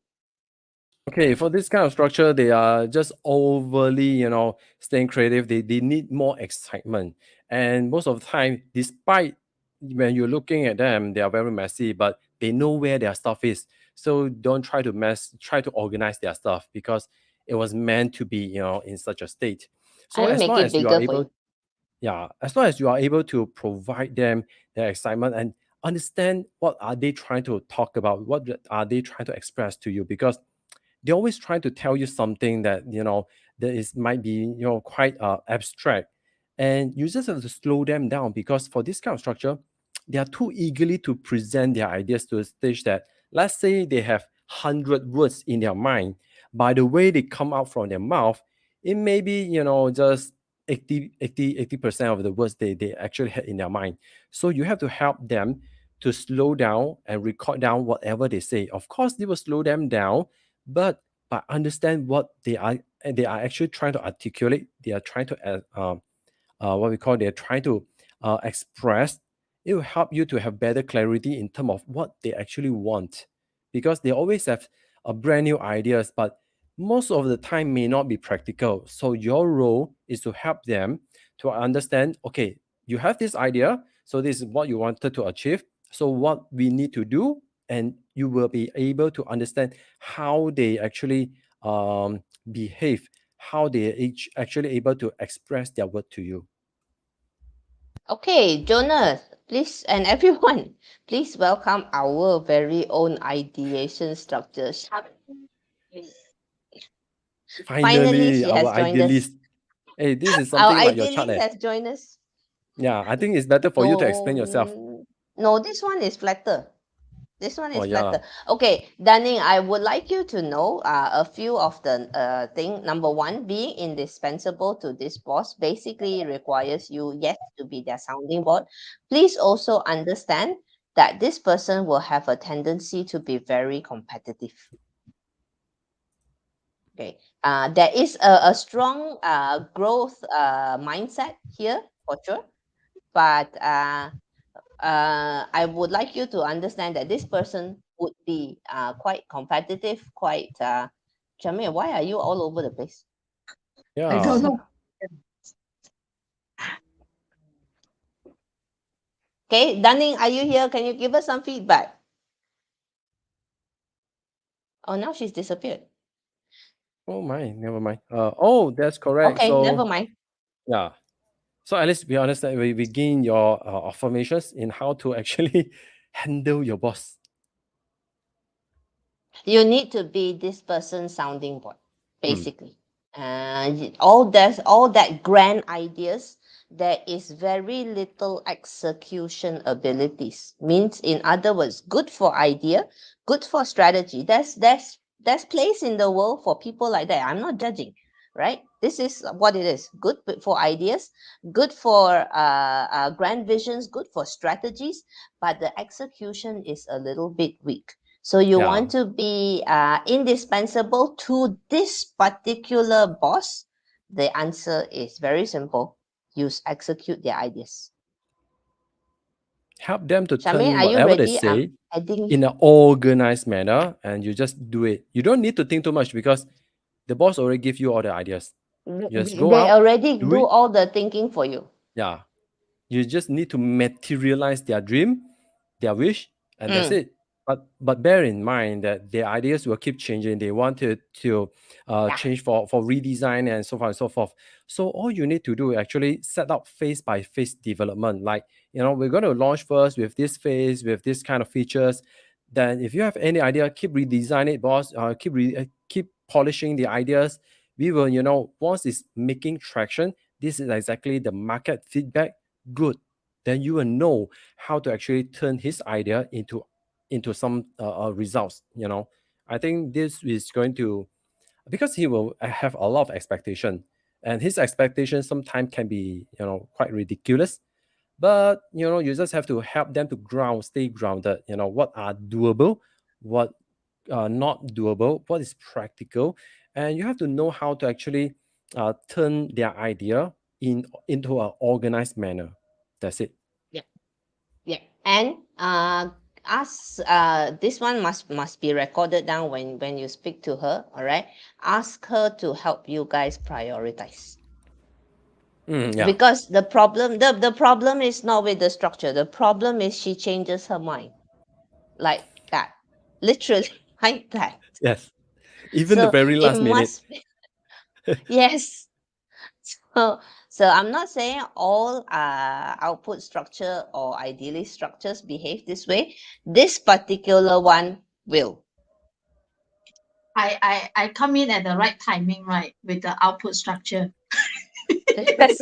S2: Okay, for this kind of structure, they are just overly, staying creative. They need more excitement. And most of the time, despite when you're looking at them, they are very messy, but they know where their stuff is. So don't try to organize their stuff, because it was meant to be, in such a state. So
S1: I'll
S2: as
S1: make
S2: long
S1: it
S2: as you are
S1: bigger for
S2: able,
S1: you.
S2: yeah, as long as you are able to provide them their excitement and understand what are they trying to talk about, what are they trying to express to you, because they always try to tell you something that that is might be quite abstract, and you just have to slow them down, because for this kind of structure they are too eagerly to present their ideas to a stage that, let's say they have 100 words in their mind. By the way they come out from their mouth, it may be just 80% of the words they actually had in their mind. So you have to help them to slow down and record down whatever they say. Of course they will slow them down, but understand what they are actually trying to articulate, they are trying to what we call, they're trying to express. It will help you to have better clarity in terms of what they actually want, because they always have a brand new ideas, but most of the time may not be practical. So your role is to help them to understand, okay, you have this idea, so this is what you wanted to achieve, so what we need to do, and you will be able to understand how they actually behave, how they actually able to express their word to you.
S1: Okay, Jonas, please, and everyone, please welcome our very own ideation structure. Finally,
S2: Finally,
S1: she
S2: our
S1: has joined us.
S2: idealist. Hey, this is
S1: Our
S2: something like your chart.
S1: idealist has joined us.
S2: Yeah, I think it's better for you to explain
S1: No,
S2: yourself.
S1: no, this one is flatter. This one
S2: Oh
S1: is
S2: yeah.
S1: flatter. Okay, Dunning, I would like you to know a few of the thing. Number one, being indispensable to this boss basically requires you, yes, to be their sounding board. Please also understand that this person will have a tendency to be very competitive. Okay, there is a strong growth mindset here for sure, but I would like you to understand that this person would be quite competitive, quite. Jamil, why are you all over the place? I
S2: Yeah.
S1: don't know. Okay, Dunning, are you here? Can you give us some feedback? Oh, now she's disappeared.
S2: Oh my, never mind. Oh, that's correct.
S1: Okay, never
S2: So
S1: mind.
S2: yeah. So at least we understand, we gain your affirmations in how to actually handle your boss.
S1: You need to be this person's sounding board,
S2: Hmm.
S1: basically. All that grand ideas, there is very little execution abilities. Means, in other words, good for idea, good for strategy. There's place in the world for people like that. I'm not judging, right? This is what it is. Good for ideas, good for grand visions, good for strategies, but the execution is a little bit weak. So you
S2: Yeah.
S1: want to be indispensable to this particular boss, The answer is very simple. You execute their ideas.
S2: Help them to
S1: Charmaine,
S2: turn
S1: are you
S2: whatever they
S1: ready?
S2: say
S1: I'm adding.
S2: in an organized manner, and you just do it. You don't need to think too much because the boss already give you all the ideas. You just go
S1: They
S2: out,
S1: already
S2: do
S1: do
S2: it.
S1: all the thinking for you.
S2: Yeah. You just need to materialize their dream, their wish, and that's
S1: Mm,
S2: it. But bear in mind that their ideas will keep changing. They want to
S1: yeah,
S2: change for redesign and so on and so forth. So all you need to do is actually set up phase by phase development. Like, we're going to launch first with this phase, with this kind of features. Then if you have any idea, keep redesign it, boss. Keep polishing the ideas. We will, once it's making traction, this is exactly the market feedback. Good. Then you will know how to actually turn his idea into some results. I think this is going to, because he will have a lot of expectation, and his expectation sometimes can be quite ridiculous. But you just have to help them to stay grounded. What are doable, what are not doable, what is practical, and you have to know how to actually turn their idea into an organized manner. That's it.
S1: yeah, yeah. And ask. This one must be recorded down when you speak to her. All right. Ask her to help you guys prioritize.
S2: Yeah.
S1: Because the problem is not with the structure. The problem is she changes her mind like that, literally like that.
S2: Yes. Even the
S1: So
S2: very
S1: it
S2: last minute.
S1: must be, yes. So I'm not saying all output structure or idealist structures behave this way. This particular one will.
S3: I come in at the right timing, right, with the output structure.
S1: Yes,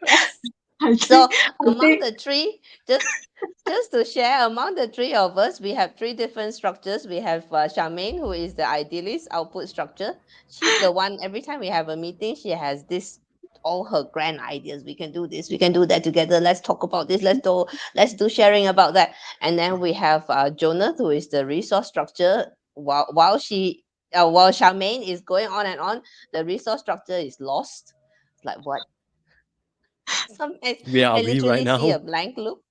S1: yes.
S3: I
S1: So
S3: think I
S1: among
S3: think
S1: the three, just to share, among the three of us, we have three different structures. We have Charmaine, who is the idealist output structure. She's the one. Every time we have a meeting, she has this all her grand ideas. We can do this. We can do that together. Let's talk about this. Let's do sharing about that. And then we have Jonah, who is the resource structure. While Charmaine is going on and on, the resource structure is lost. It's like what? Sometimes
S2: Where are
S1: I
S2: we right
S1: literally see a
S2: now?
S1: blank look.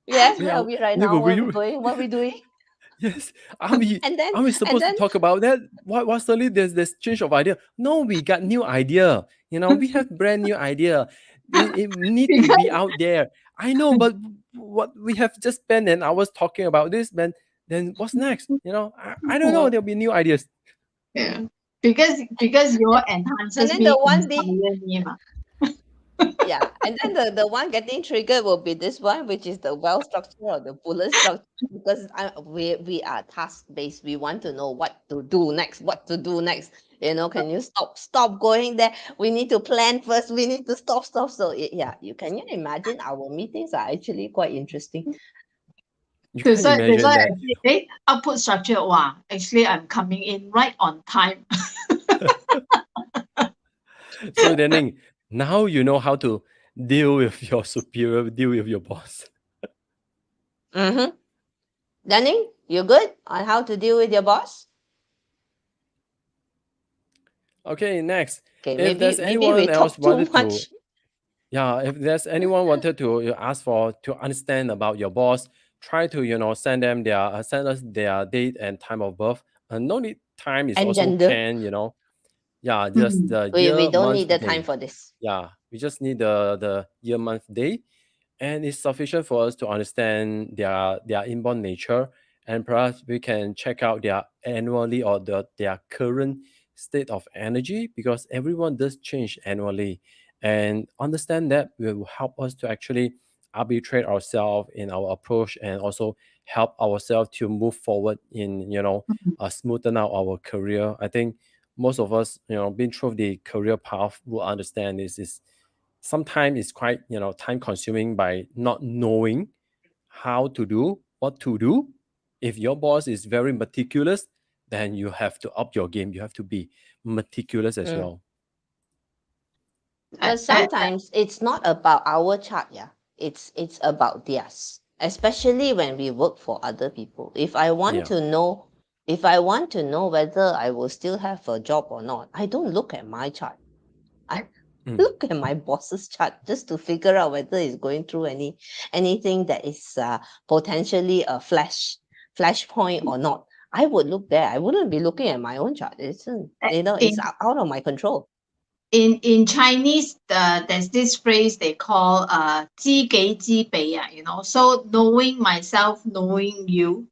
S1: Yes,
S2: Where
S1: where are
S2: are,
S1: we right
S2: where
S1: now?
S2: were
S1: What are
S2: we?
S1: we doing? What are we doing?
S2: Yes. Are we
S1: And then
S2: are we
S1: and
S2: supposed to
S1: then
S2: talk about that? Why suddenly there's change of idea? No, we got new idea. We have brand new idea. It need to be
S3: because
S2: out there. I know, but what we have just spent an hour talking about this, man. Then what's next? I don't know. There'll be new ideas.
S3: yeah, because your
S1: and
S3: enhances
S1: then the
S3: me,
S1: one be
S3: inspire me, ma.
S1: yeah, and then the one getting triggered will be this one, which is the well structure or the bullet structure, because we are task based. We want to know what to do next, what to do next. Can you stop going there? We need to plan first. We need to stop. So yeah, you imagine our meetings are actually quite interesting.
S2: You
S3: That's
S2: can't
S3: why that's
S2: imagine
S3: why
S2: that.
S3: I say, hey, output structure. Wow, actually, I'm coming in right on time.
S2: So then now you know how to deal with your superior, deal with your boss.
S1: Mm-hmm. Dunning, you good on how to deal with your boss?
S2: Okay, next.
S1: Okay,
S2: If
S1: maybe
S2: there's
S1: maybe we
S2: anyone else
S1: talk too
S2: wanted to,
S1: much.
S2: yeah, if there's anyone wanted to ask for to understand about your boss, try to send us their date and time of birth. No need time is
S1: And
S2: also
S1: gender.
S2: can. Yeah, just
S3: Mm.
S2: the
S1: We
S2: year,
S1: don't
S2: month,
S1: need the time
S2: day.
S1: for this.
S2: Yeah, we just need the year, month, day, and it's sufficient for us to understand their inborn nature, and perhaps we can check out their annually or their current state of energy, because everyone does change annually, and understand that will help us to actually arbitrate ourselves in our approach, and also help ourselves to move forward in smoothen out our career. I think most of us, been through the career path, will understand this is sometimes it's quite time consuming by not knowing how to do what to do. If your boss is very meticulous, then you have to up your game. You have to be meticulous as
S1: Mm.
S2: well.
S3: I,
S1: But
S3: I,
S1: sometimes it's not about our chart, yeah. It's about theirs. Especially when we work for other people.
S2: Yeah.
S1: If I want to know whether I will still have a job or not, I don't look at my chart. I
S2: Mm.
S1: look at my boss's chart just to figure out whether it's going through anything that is potentially a flash point or not. I would look there. I wouldn't be looking at my own chart. It's it's
S3: In
S1: out of my control.
S3: in Chinese, there's this phrase they call 知己知彼 so knowing myself, knowing you,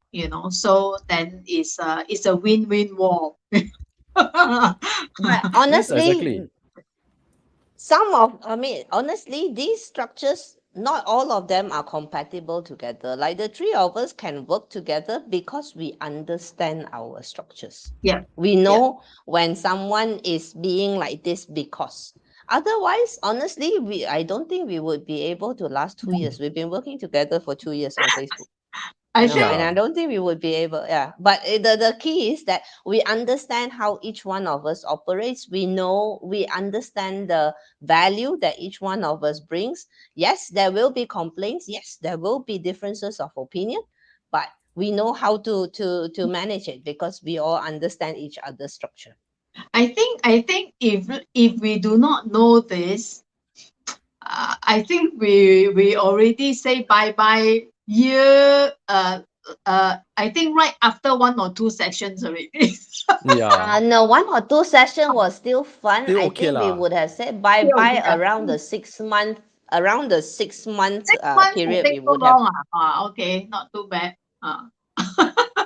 S3: so then it's a win-win war.
S1: But
S2: Yes,
S1: honestly,
S2: exactly.
S1: honestly, these structures, not all of them are compatible together. Like the three of us can work together because we understand our structures.
S3: Yeah,
S1: We
S3: yeah.
S1: know when someone is being like this because. Otherwise, honestly, I don't think we would be able to last 2 years. We've been working together for 2 years on Facebook.
S3: I
S1: And
S3: think
S1: I
S2: Yeah.
S1: don't think we would be able, yeah. But the key is that we understand how each one of us operates. We understand the value that each one of us brings. Yes, there will be complaints. Yes, there will be differences of opinion, but we know how to manage it because we all understand each other's structure.
S3: I think if we do not know this, I think we already say bye bye year. I think right after one or two sessions already.
S2: Yeah.
S1: No, 1 or 2 session was still fun.
S2: Still
S1: I
S2: okay
S1: think we
S2: lah.
S1: would have said bye
S3: Yeah,
S1: bye
S3: yeah.
S1: around the 6 month
S3: 6 months will
S1: period.
S3: take
S1: We
S3: so
S1: would have.
S3: long. Okay, not too bad.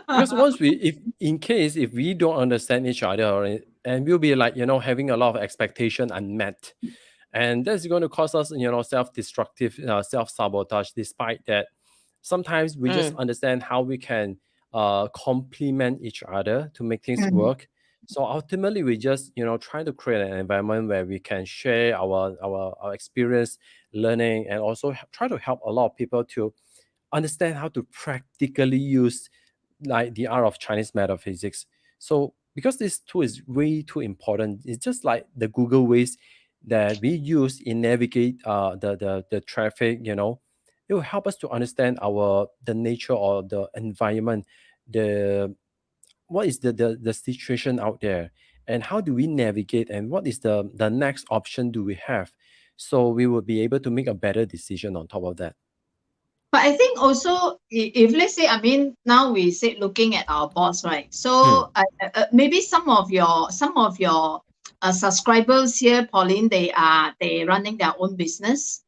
S2: Because once we, if in case if we don't understand each other, and we'll be like, having a lot of expectation unmet, and that's going to cause us, self-destructive, self-sabotage. Despite that, sometimes we just
S1: Mm,
S2: understand how we can complement each other to make things
S3: Mm,
S2: work. So ultimately, we just, try to create an environment where we can share our experience, learning, and also try to help a lot of people to understand how to practically use like the art of Chinese metaphysics. So because this tool is way too important, it's just like the Google ways that we use in navigate the traffic. It will help us to understand the nature or the environment, the what is the situation out there, and how do we navigate, and what is the next option do we have, so we will be able to make a better decision on top of that.
S3: But I think also, if let's say, I mean, now we say looking at our boss, right?
S2: Hmm.
S3: So maybe some of your subscribers here, Pauline, they running their own business.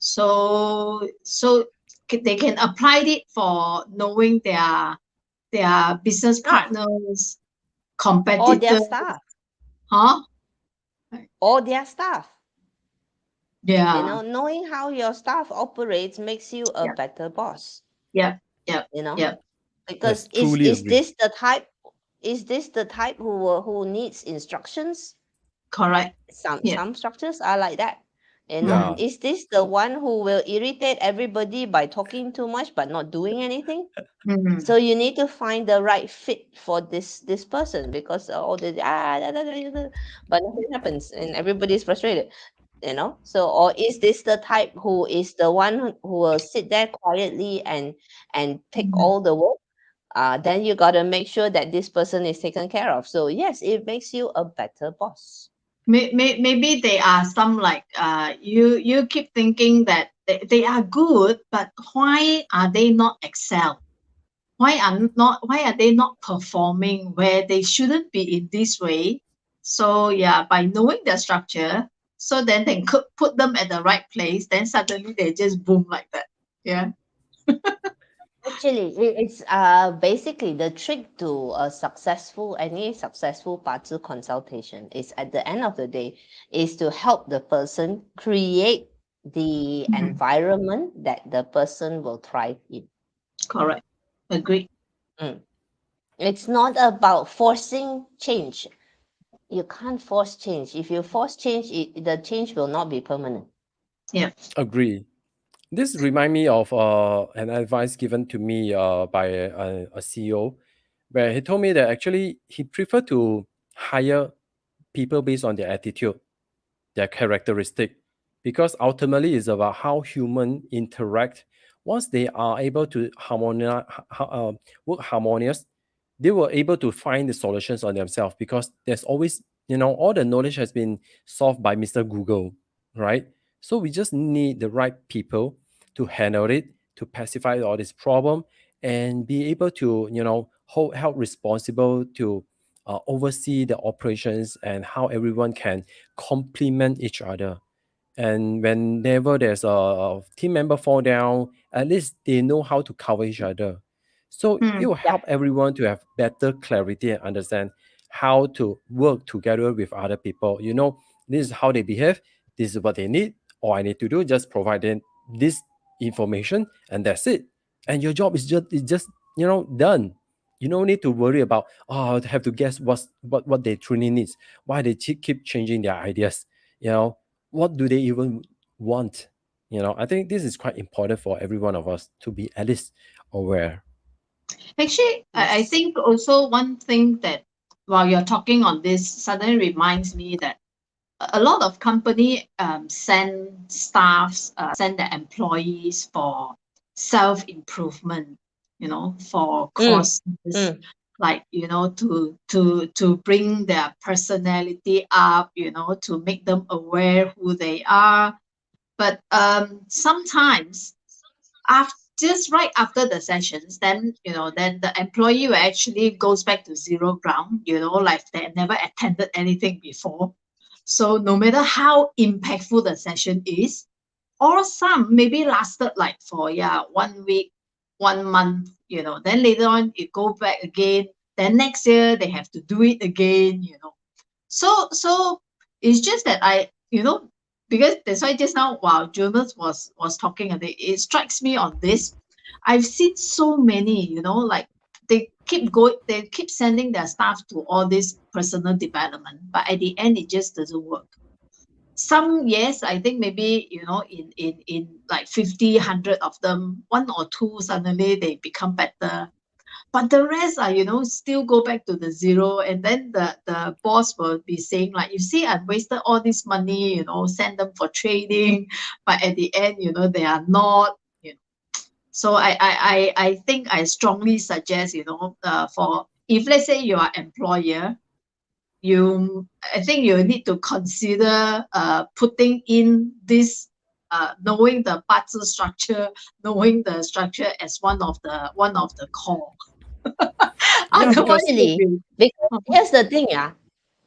S3: So they can apply it for knowing their business
S1: ah,
S3: partners,
S1: or their
S3: competitors,
S1: staff,
S3: huh?
S1: or their staff.
S3: Yeah,
S1: Knowing how your staff operates makes you a
S3: yeah,
S1: better boss.
S3: yeah, yeah,
S1: You know,
S3: yeah.
S2: Yes,
S1: because is
S2: truly
S1: is
S2: agree.
S1: this the type? Is this the type who needs instructions?
S3: Correct. Yeah.
S1: Some structures are like that.
S3: Mm,
S2: Yeah.
S1: Is this the one who will irritate everybody by talking too much but not doing anything?
S3: mm,
S1: So you need to find the right fit for this person because all the but nothing happens and everybody's frustrated. So or is this the type who is the one who will sit there quietly and take
S3: mm.
S1: all the work? Then you got to make sure that this person is taken care of. So yes, it makes you a better boss.
S3: Maybe they are some like you keep thinking that they are good, but why are they not excel? Why are they not performing where they shouldn't be in this way? So yeah, by knowing the structure, so then they could put them at the right place, then suddenly they just boom like that. Yeah.
S1: Actually, it's basically the trick to any successful party consultation is at the end of the day is to help the person create the
S3: Mhm.
S1: environment that the person will thrive in.
S3: Correct. Agreed.
S1: Mm. It's not about forcing change. You can't force change. If you force change, the change will not be permanent.
S3: Yeah.
S2: Agree. This remind me of an advice given to me by a CEO, where he told me that actually he prefer to hire people based on their attitude, their characteristic, because ultimately it's about how human interact. Once they are able to work harmonious, they were able to find the solutions on themselves, because there's always All the knowledge has been solved by Mr. Google, right? So we just need the right people to handle it, to pacify all this problem, and be able to, hold help responsible to oversee the operations and how everyone can complement each other. And whenever there's a team member fall down, at least they know how to cover each other. So it
S3: Mm.
S2: will
S1: Yeah.
S2: help everyone to have better clarity and understand how to work together with other people. This is how they behave, this is what they need. All I need to do just provide them this information, and that's it. And your job is just done. You don't need to worry about, I have to guess what they truly needs, why they keep changing their ideas. you know what do they even want? I think this is quite important for every one of us to be at least aware.
S3: Actually, I
S1: Yes.
S3: think also one thing that while you're talking on this suddenly reminds me that a lot of company send staffs, send their employees for self improvement, for
S1: Mm,
S3: courses,
S1: mm.
S3: like to bring their personality up, to make them aware who they are. But sometimes after just right after the sessions, then the employee will actually goes back to zero ground, like they never attended anything before. So no matter how impactful the session is, or some maybe lasted like for 1 week, 1 month, then later on it go back again. Then next year they have to do it again. So it's just that because that's why just now while Jonas was talking, and it strikes me on this. I've seen so many, like they keep sending their staff to all this personal development, but at the end it just doesn't work. Some, yes, I think maybe in like 50, 100 of them, one or two suddenly they become better, but the rest are still go back to the zero. And then the boss will be saying like, you see, I've wasted all this money, send them for trading, but at the end they are not. So I think I strongly suggest, for if let's say you are employer, I think you need to consider putting in this, knowing the parts structure, knowing the structure as one of the core.
S2: Yeah,
S3: Otherwise,
S2: because
S3: you'll
S1: Really,
S3: be.
S1: because here's the thing, yeah.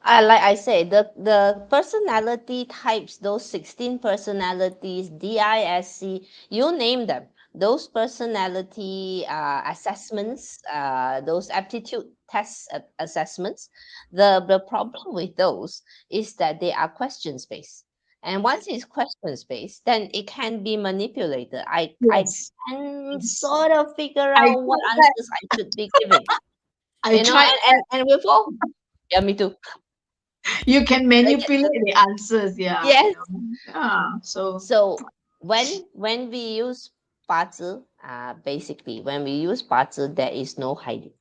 S1: Like I say, the personality types, those 16 personalities, DISC, you name them. Those personality assessments, those aptitude test assessments, the problem with those is that they are questions based. And once it's questions based, then it can be manipulated. I
S3: Yes,
S1: can
S3: yes.
S1: sort of figure
S3: I
S1: out what
S3: tried that.
S1: answers I should be giving.
S3: I tried
S1: And with all, yeah, me too.
S3: that. You can manipulate the answers. Yeah,
S1: Yes.
S3: Yeah. So
S1: So when we use 八字, basically when we use 八字, there is no hiding.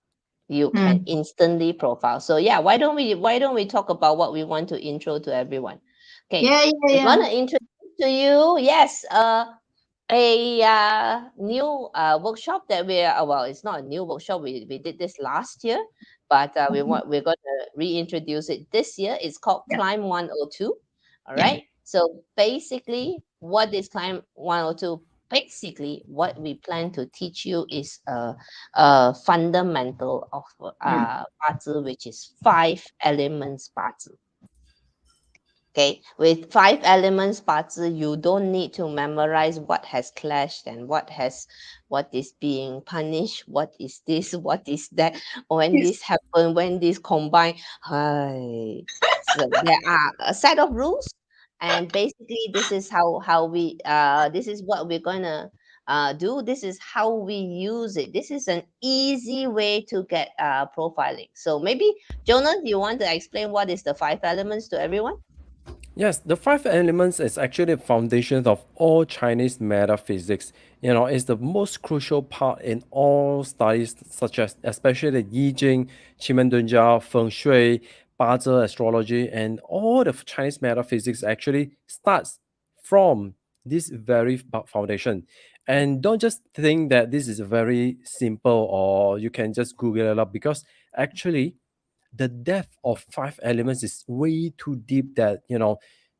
S1: You can
S3: mm,
S1: instantly profile. So yeah, why don't we talk about what we want to intro to everyone? Okay,
S3: yeah, yeah,
S1: we're
S3: yeah.
S1: gonna introduce to you, yes, a new workshop that well, it's not a new workshop. We did this last year, but
S3: Mhm.
S1: we're gonna reintroduce it this year. It's called
S3: Yeah,
S1: Climb 102. All
S3: yeah,
S1: right. So basically, what is Climb 102? Basically, what we plan to teach you is a fundamental of
S3: yeah,
S1: 八字, which is 5 elements 八字. Okay, with 5 elements 八字, you don't need to memorize what has clashed and what is being punished, what is this, what is that, when
S3: yes,
S1: this happen, when this combine. Hi. So there are a set of rules, and basically this is how we this is what we're gonna do. This is how we use it. This is an easy way to get profiling. So maybe Jonas, you want to explain what is the 5 elements to everyone?
S2: yes, the five elements is actually the foundation of all Chinese metaphysics. It's the most crucial part in all studies, such as especially the I Ching, Qimendunjia, Feng Shui, Bazi astrology, and all the Chinese metaphysics actually starts from this very foundation. And don't just think that this is very simple or you can just Google it up, because actually the depth of 5 elements is way too deep that,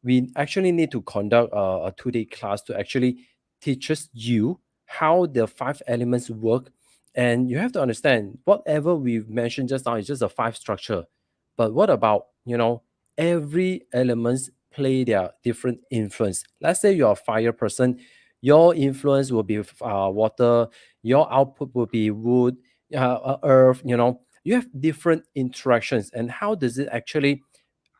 S2: we actually need to conduct a 2 day class to actually teaches you how the 5 elements work. And you have to understand whatever we've mentioned just now is just a five structure. But what about, every elements play their different influence. Let's say you're a fire person, your influence will be water, your output will be wood, earth, you have different interactions. And how does it actually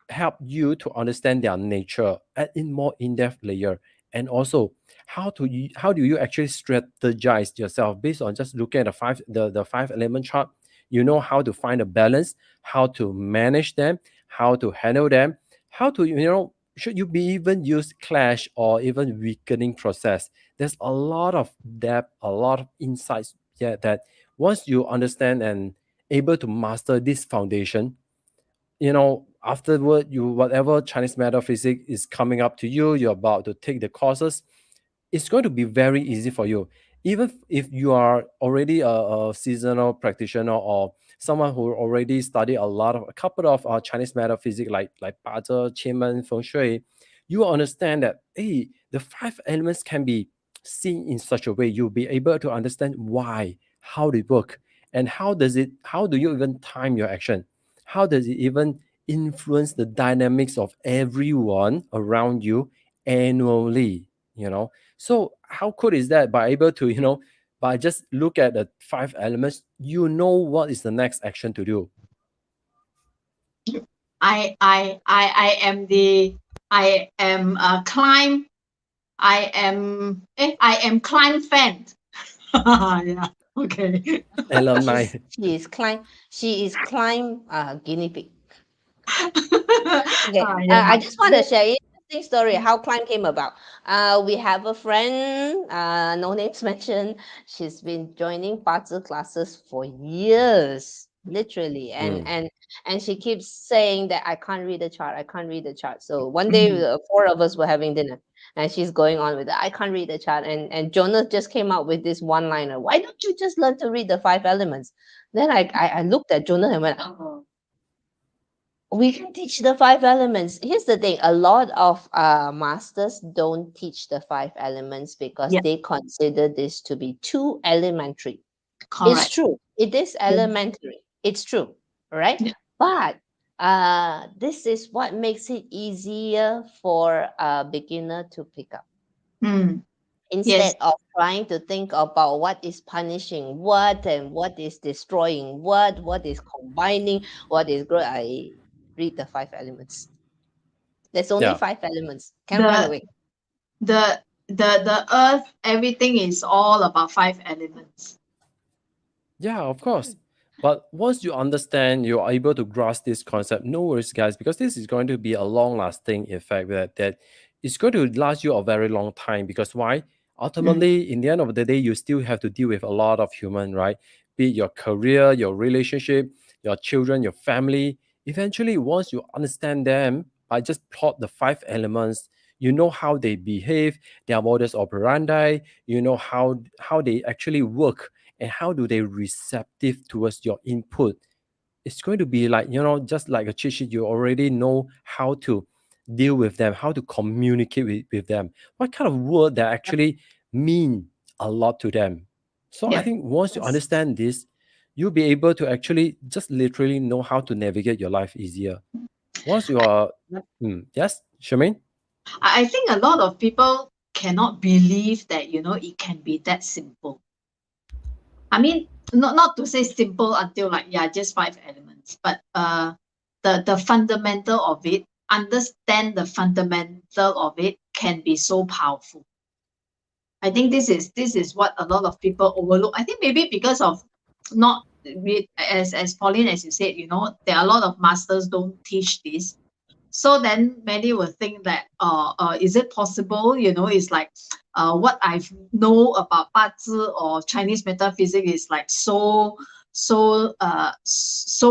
S2: help you to understand their nature at in more in-depth layer? And also, how do you actually strategize yourself based on just looking at the 5 element chart? You know how to find a balance, how to manage them, how to handle them, how to, should you be even use clash or even weakening process. There's a lot of depth, a lot of insights, yeah, that once you understand and able to master this foundation, afterward, you whatever Chinese metaphysics is coming up to you, you're about to take the courses, it's going to be very easy for you. Even if you are already a seasonal practitioner or someone who already studied a couple of Chinese metaphysics like Bazi, Qinmen, Feng Shui, you will understand that, hey, the 5 elements can be seen in such a way. You'll be able to understand why, how they work, and how do you even time your action? How does it even influence the dynamics of everyone around you annually? So how cool is that? By able to, by just look at the 5 elements, you know what is the next action to do.
S3: I am a climb. I am climb fan. Yeah. Okay.
S2: Alumni.
S1: She is climb guinea pig. Okay,
S3: Yeah.
S1: I just want to share an interesting story how climb came about. We have a friend, no names mentioned. She's been joining Bazi classes for years, literally, and
S2: Mm.
S1: and she keeps saying that I can't read the chart. I can't read the chart. So one day,
S3: Mm.
S1: four of us were having dinner, and she's going on with that. I can't read the chart, and Jonas just came out with this one liner. Why don't you just learn to read the 5 elements? Then I looked at Jonas and went, oh, we can teach the 5 elements. Here's the thing, a lot of masters don't teach the 5 elements because
S3: Yeah.
S1: they consider this to be too elementary. It's
S3: Correct.
S1: true, it is
S3: Yeah.
S1: elementary, it's true, right?
S3: Yeah.
S1: But this is what makes it easier for a beginner to pick up,
S3: Mm. Yes.
S1: instead of trying to think about what is punishing what and what is destroying what is combining, what is growth. I read the 5 elements. There's only
S2: Yeah.
S1: 5 elements. Can run
S3: The
S1: away.
S3: the the earth, everything is all about 5 elements.
S2: Yeah, of course. But once you understand, you're able to grasp this concept, no worries, guys, because this is going to be a long-lasting effect that it's going to last you a very long time. Because why?
S3: Mm.
S2: Ultimately, in the end of the day, you still have to deal with a lot of human, right? Be it your career, your relationship, your children, your family. Eventually, once you understand them, by just plot the 5 elements, you know how they behave, their modus operandi, you know how they actually work and how do they receptive towards your input. It's going to be like, just like a cheat sheet. You already know how to deal with them, how to communicate with them, what kind of word that actually mean a lot to them. So I
S3: Yeah.
S2: think once you
S3: Yes.
S2: understand this, you'll be able to actually just literally know how to navigate your life easier. Once you are yes, Charmaine?
S3: I think a lot of people cannot believe that, it can be that simple. I mean, not to say simple until like, yeah, just 5 elements, but the fundamental of it, understand the fundamental of it can be so powerful. I think this is what a lot of people overlook. I think maybe because of not as Pauline, as you said, there are a lot of masters don't teach this. So then many will think that is it possible? It's like what I know about Bazi or Chinese metaphysics is like so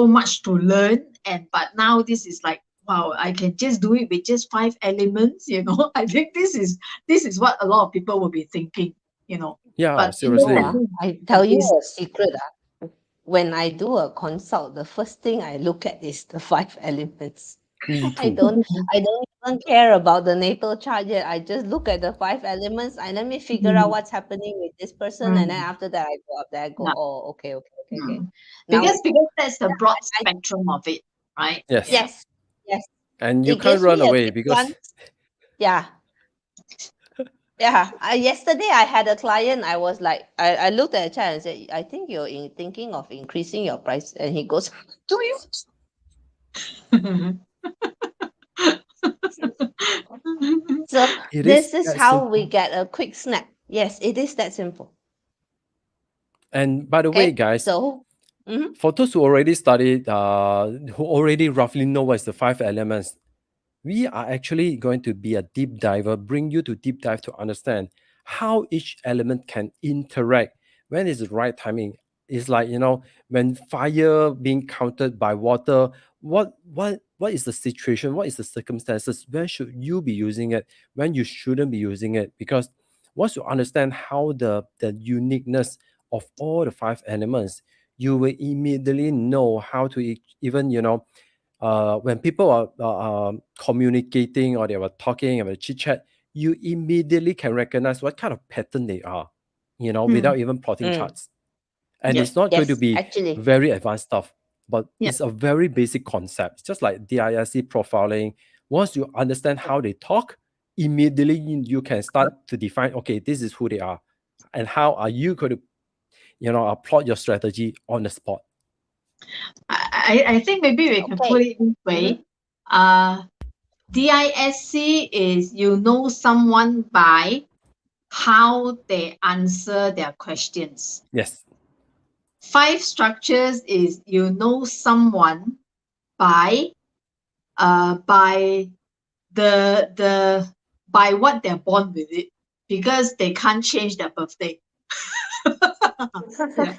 S3: much to learn, but now this is like, wow, I can just do it with just 5 elements. I think this is what a lot of people will be thinking.
S2: Yeah,
S3: But
S1: You know,
S2: seriously.
S1: I tell you
S3: this
S1: a secret. when I do a consult, the first thing I look at is the 5 elements.
S2: Me
S1: I
S2: too.
S1: don't I don't even care about the natal chart yet. I just look at the 5 elements and let me figure out what's happening with this person, and then after that I go up there, I go,
S3: Yeah.
S1: oh, okay, okay, okay, okay.
S3: Mm.
S1: Now,
S3: Because that's the broad
S1: I
S3: spectrum of it, right?
S2: Yes.
S3: Yeah.
S1: yes, yes,
S2: And you
S1: it
S2: can't
S1: gives
S2: run
S1: me a
S2: away
S1: quick
S2: because
S1: glance. Yeah, yeah. Yesterday I had a client. I was like, I looked at the chart and said, I think you're thinking of increasing your price, and he goes, do you? So
S2: it is
S1: this is
S2: that
S1: how we
S2: simple.
S1: get a quick snap. Yes, it is that simple.
S2: And by the way,
S1: Okay,
S2: guys,
S1: so
S2: for those who already studied, who already roughly know what is the 5 elements, we are actually going to be a deep diver, bring you to deep dive to understand how each element can interact, when is the right timing. It's like, when fire being countered by water, what is the situation, what is the circumstances, when should you be using it, when you shouldn't be using it. Because once you understand how the uniqueness of all the 5 elements, you will immediately know how to even, when people are communicating, or they were talking about chit chat, you immediately can recognize what kind of pattern they are, without even plotting
S1: mm,
S2: charts. And
S3: Yeah.
S2: it's not going to
S1: yes,
S2: be
S1: actually,
S2: very advanced stuff, but
S3: Yeah.
S2: it's a very basic concept. It's just like DISC profiling. Once you understand how they talk, immediately you can start to define, okay, this is who they are, and how are you going to, plot your strategy on the spot.
S3: I think maybe we can
S1: okay.
S3: put it this
S1: Mhm.
S3: way. DISC is you know someone by how they answer their questions.
S2: Yes.
S3: 5 structures is you know someone by by the by what they're born with it, because they can't change their birthday. Yeah.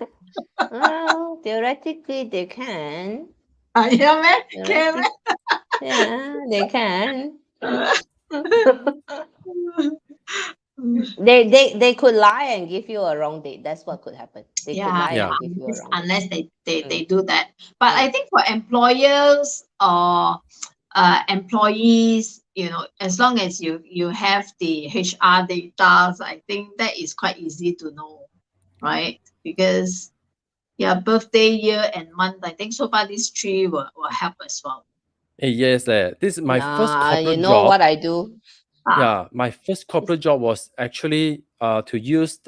S1: Well, theoretically they can.
S3: Yeah, man. Can
S1: Theoretic, yeah, they can. They could lie and give you a wrong date. That's what could happen. They could
S3: Yeah,
S1: lie
S3: yeah.
S2: Yeah.
S1: and give you a wrong date.
S3: Unless they
S1: Mm,
S3: do that. But
S1: mm.
S3: I think for employers or employees, as long as you have the HR data, I think that is quite easy to know, right? Because yeah, birthday, year, and month. I think so far these 3 will help as well.
S2: Yes, this is my first
S1: Nah, you
S2: corporate
S1: know
S2: job.
S1: what I do?
S3: Ah,
S2: Yeah, my first corporate job was actually to use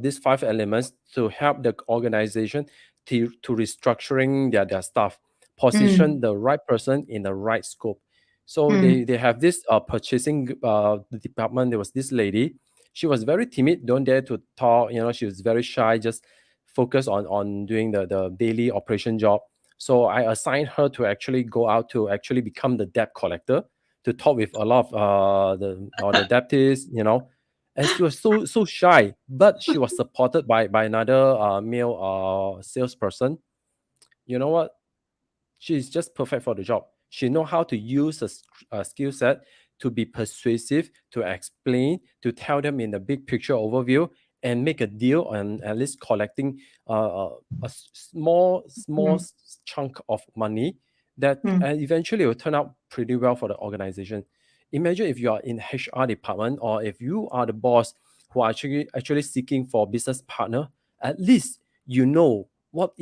S2: these 5 elements to help the organization to restructuring their staff, position
S3: mm,
S2: the right person in the right scope. So
S3: mm,
S2: they have this purchasing department. There was this lady. She was very timid, don't dare to talk. She was very shy, just focus on doing the daily operation job. So I assigned her to actually go out to actually become the debt collector, to talk with a lot of the deputies, and she was so shy, but she was supported by another male salesperson. You know what? She's just perfect for the job. She know how to use a skill set to be persuasive, to explain, to tell them in the big picture overview, and make a deal on at least collecting small
S3: mm,
S2: chunk of money that
S3: mm,
S2: eventually will turn out pretty well for the organization. Imagine if you are in HR department, or if you are the boss who are actually seeking for business partner. At least you know what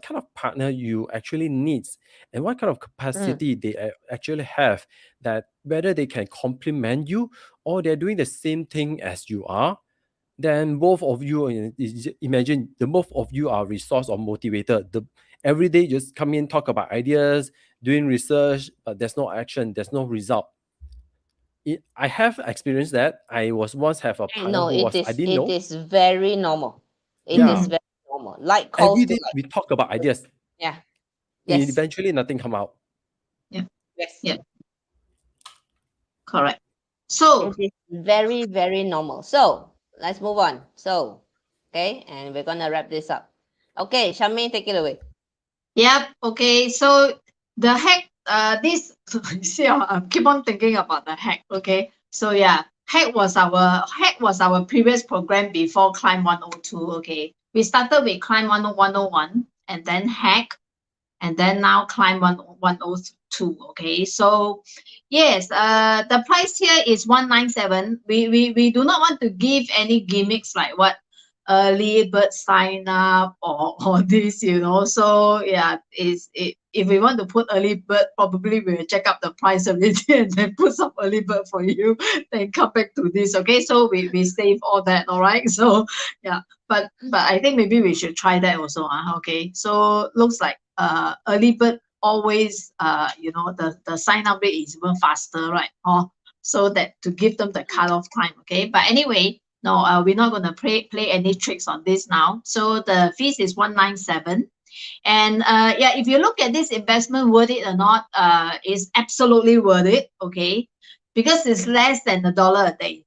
S2: kind of partner you actually needs, and what kind of
S1: Mm,
S2: capacity they actually have, that whether they can complement you, or they're doing the same thing as you are. Then both of you, imagine the both of you are resource or motivator. The every day just come in, talk about ideas, doing research, but there's no action, there's no result. I have experienced that. I was once have a partner
S1: no,
S2: who
S1: it
S2: was, I
S1: is
S2: didn't
S1: it
S2: know.
S1: is very normal. It is
S2: Yeah,
S3: mm.
S1: very normal. Like calls
S2: every
S1: to
S2: day
S1: like.
S2: we talk about ideas,
S1: Yeah. Yes.
S2: eventually nothing come out.
S3: Yeah,
S1: Yes.
S3: yeah, correct. So,
S1: It is very, very normal. So let's move on. So, okay, and we're gonna wrap this up. Okay, Shamin, take it away.
S3: yep, okay. So the hack, this see, I keep on thinking about the hack. Okay, so yeah, hack was our previous program before Climb 102. Okay, we started with Climb 101, and then hack, and then now climb 102. Okay, so yes, the price here is 197. We do not want to give any gimmicks like what early bird sign up or this, so yeah, if we want to put early bird, probably we'll check up the price already and then put some early bird for you, then come back to this. Okay, so we save all that. All right, so yeah, but I think maybe we should try that also. Okay, so looks like early bird always, the sign up rate is even faster, right? So that to give them the cutoff time. Okay, but anyway, no, we're not going to play any tricks on this now. So the fees is 197. And yeah, if you look at this investment, worth it or not, is absolutely worth it. Okay, because it's less than $1 a day.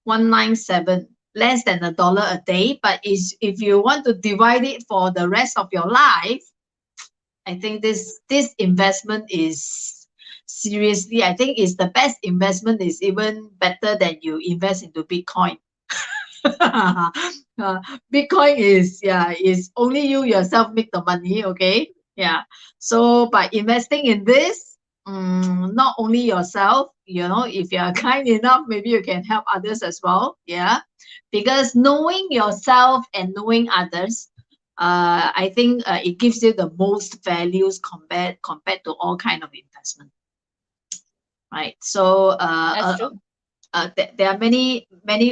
S3: 197, less than $1 a day. But if you want to divide it for the rest of your life, I think this investment is seriously, I think is the best investment, is even better than you invest into Bitcoin. Bitcoin is only you yourself make the money. Okay, yeah. So by investing in this, not only yourself, if you are kind enough, maybe you can help others as well. Yeah, because knowing yourself and knowing others, I think it gives you the most values compared to all kind of investment, right? So
S1: That's true.
S3: there are many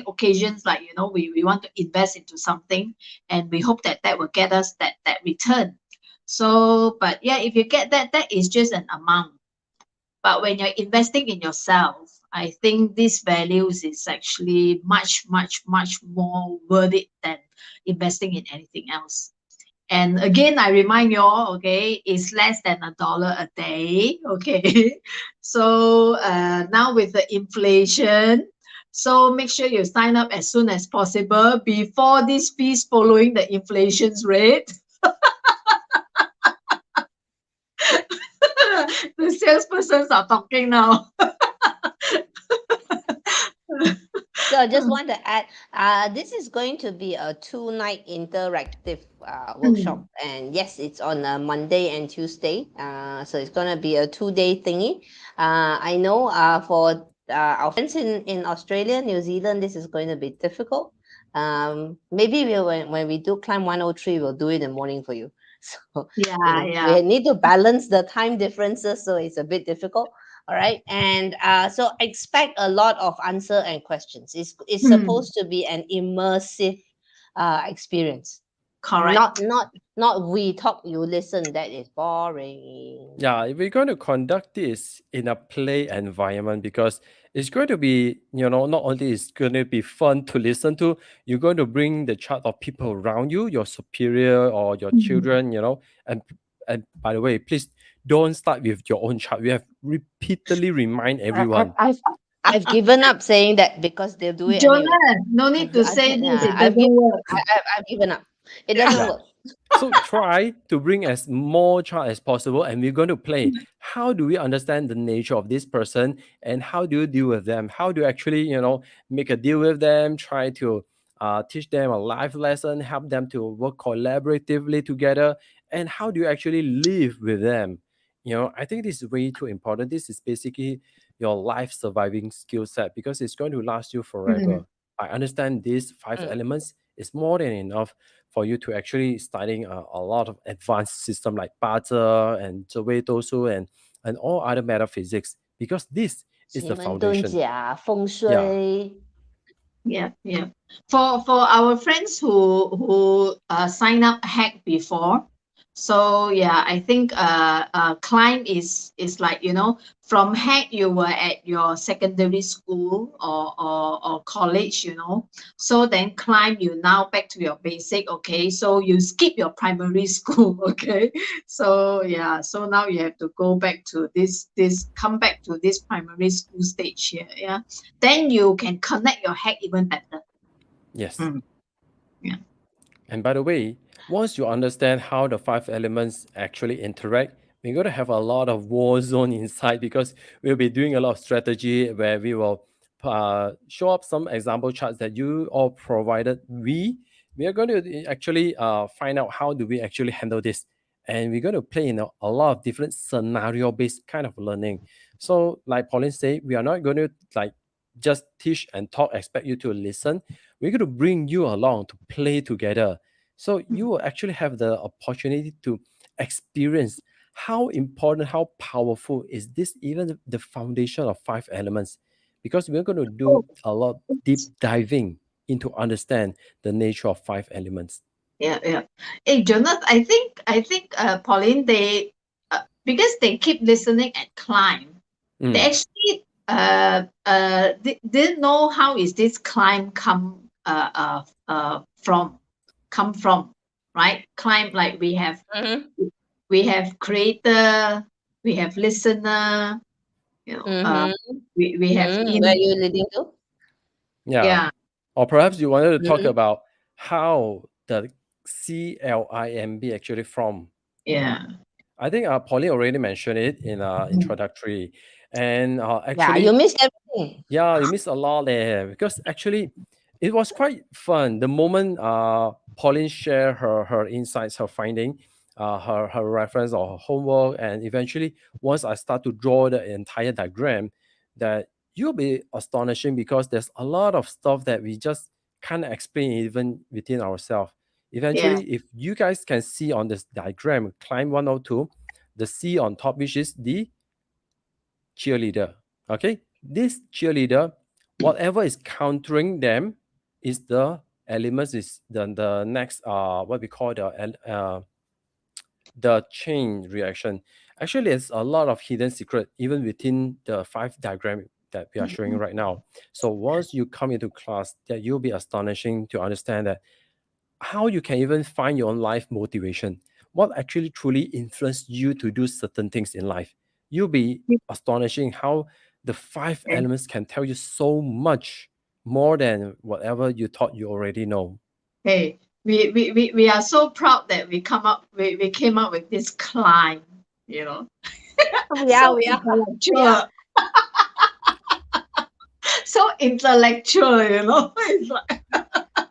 S3: occasions, like we want to invest into something, and we hope that will get us that return. So but yeah, if you get that is just an amount, but when you're investing in yourself, I think this values is actually much more worth it than investing in anything else. And again, I remind you all, okay, it's less than $1 a day. Okay. So now with the inflation, so make sure you sign up as soon as possible before this fees following the inflation's rate. The salespersons are talking now.
S1: So I just want to add, this is going to be a 2-night interactive workshop, and yes, it's on a Monday and Tuesday. So it's gonna be a 2-day thingy. I know for our friends in Australia, New Zealand, this is going to be difficult. Maybe when we do climb 103, we'll do it in the morning for you. So
S3: Yeah.
S1: we need to balance the time differences, so it's a bit difficult. All right, and so expect a lot of answer and questions. It's supposed to be an immersive experience.
S3: Correct.
S1: Not we talk, you listen. That is boring.
S2: Yeah, we're going to conduct this in a play environment because it's going to be, not only it's going to be fun to listen to, you're going to bring the chat of people around you, your superior or your children, and by the way, please don't start with your own chat. We have repeatedly remind everyone.
S1: I've given up saying that because they'll do it anyway.
S3: Jonas, no need to say this. It
S1: I've
S3: doesn't work.
S1: given up. It doesn't
S2: Yeah.
S1: work.
S2: So try to bring as more chart as possible, and we're going to play. How do we understand the nature of this person, and how do you deal with them? How do you actually, make a deal with them? Try to teach them a life lesson, help them to work collaboratively together, and how do you actually live with them? I think this is way too important. This is basically your life surviving skill set because it's going to last you forever. I understand these 5 elements is more than enough for you to actually studying a lot of advanced system like butter and Zoetosu and all other metaphysics because this is the
S1: 奇门遁
S2: foundation.
S1: 甲、风
S2: Yeah.
S1: 水。
S3: Yeah. For our friends who sign up hack before, so yeah, I think climb is like, from hack you were at your secondary school or college, so then climb you now back to your basic. Okay, so you skip your primary school. Okay, so yeah, so now you have to go back to this come back to this primary school stage here. Yeah, then you can connect your hack even better.
S2: Yes.
S3: Yeah.
S2: And by the way, once you understand how the 5 elements actually interact, we're going to have a lot of war zone inside because we'll be doing a lot of strategy where we will show up some example charts that you all provided. We we are going to actually find out how do we actually handle this, and we're going to play in a lot of different scenario based kind of learning. So like Pauline said, we are not going to like just teach and talk, expect you to listen. We're going to bring you along to play together, so you will actually have the opportunity to experience how important, how powerful is this, even the foundation of five elements, because we're going to do
S3: Oh,
S2: a lot deep diving into understand the nature of five elements.
S3: yeah, yeah. Hey, Jonathan, I think, Pauline, they because they keep listening and climb, they
S2: Mm.
S3: actually didn't know how is this climb from, come from, right? Climb, like
S1: Mm-hmm.
S3: we have creator, we have listener, you know,
S1: Mm-hmm.
S3: we have
S1: Mm-hmm. Where are
S3: in,
S1: you leading to?
S2: Yeah.
S3: yeah,
S2: Or perhaps you wanted to talk
S1: Mm-hmm.
S2: about how the CLIMB actually from.
S3: yeah.
S2: I think Pauline already mentioned it in
S3: Mm.
S2: introductory, and
S1: Yeah, you
S2: actually,
S1: missed everything.
S2: yeah, you missed a lot there because actually, it was quite fun. The moment Pauline shared her insights, her finding, her reference or her homework, and eventually, once I start to draw the entire diagram, that you'll be astonishing because there's a lot of stuff that we just can't explain even within ourselves.
S3: Yeah.
S2: Eventually, if you guys can see on this diagram, climb 102, the C on top, which is the cheerleader. Okay, this cheerleader, whatever is countering them, is the elements, is the next what we call the chain reaction. Actually, there's a lot of hidden secret even within the five diagram that we are showing right now. So once you come into class, that you'll be astonishing to understand that how you can even find your own life motivation, what actually truly influenced you to do certain things in life. You'll be astonishing how the five
S3: Okay.
S2: elements can tell you so much more than whatever you thought you already know.
S3: Hey, we are so proud that we came up with this climb, you know.
S1: We are,
S3: So
S1: we are, we are.
S3: intellectual, so intellectual, you know. It's like,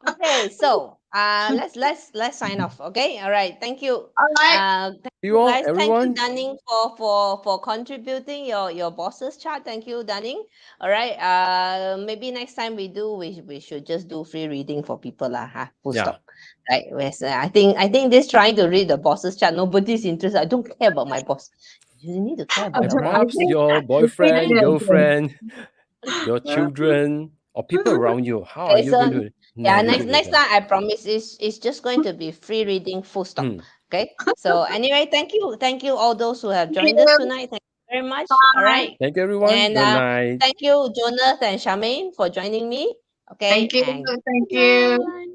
S1: Okay, so let's sign off. Okay, all right. Thank you.
S3: all right,
S1: Thank
S2: You
S1: you
S2: all,
S1: guys. Thank you,
S2: everyone.
S1: Dunning, for contributing your boss's chart. Thank you, Dunning. All right. Maybe next time we should just do free reading for people lah. Ha, full
S2: Yeah.
S1: stop. Right. Whereas, I think this trying to read the boss's chart. Nobody's interested. I don't care about my boss. You need to care about
S2: Yeah,
S1: your
S3: I
S1: boss.
S2: perhaps
S3: think
S2: your
S3: I think
S2: boyfriend,
S3: yes,
S2: girlfriend, your
S3: yes.
S2: children, or people around you, how are
S1: Okay,
S2: you
S1: so
S2: going to
S1: yeah, next
S2: navigate with
S1: next
S2: them?
S1: time I promise it's just going to be free reading full stop.
S2: Hmm.
S1: Okay. So anyway, thank you all those who have
S3: Thank
S1: joined us
S3: you.
S1: tonight. Thank you very much. All
S3: Bye.
S1: right.
S2: Thank you, everyone.
S1: And
S2: Good night.
S1: thank you, Jonas and Charmaine, for joining me. Okay,
S3: Thank you.
S1: and
S3: Thank
S1: good
S3: you.
S1: night.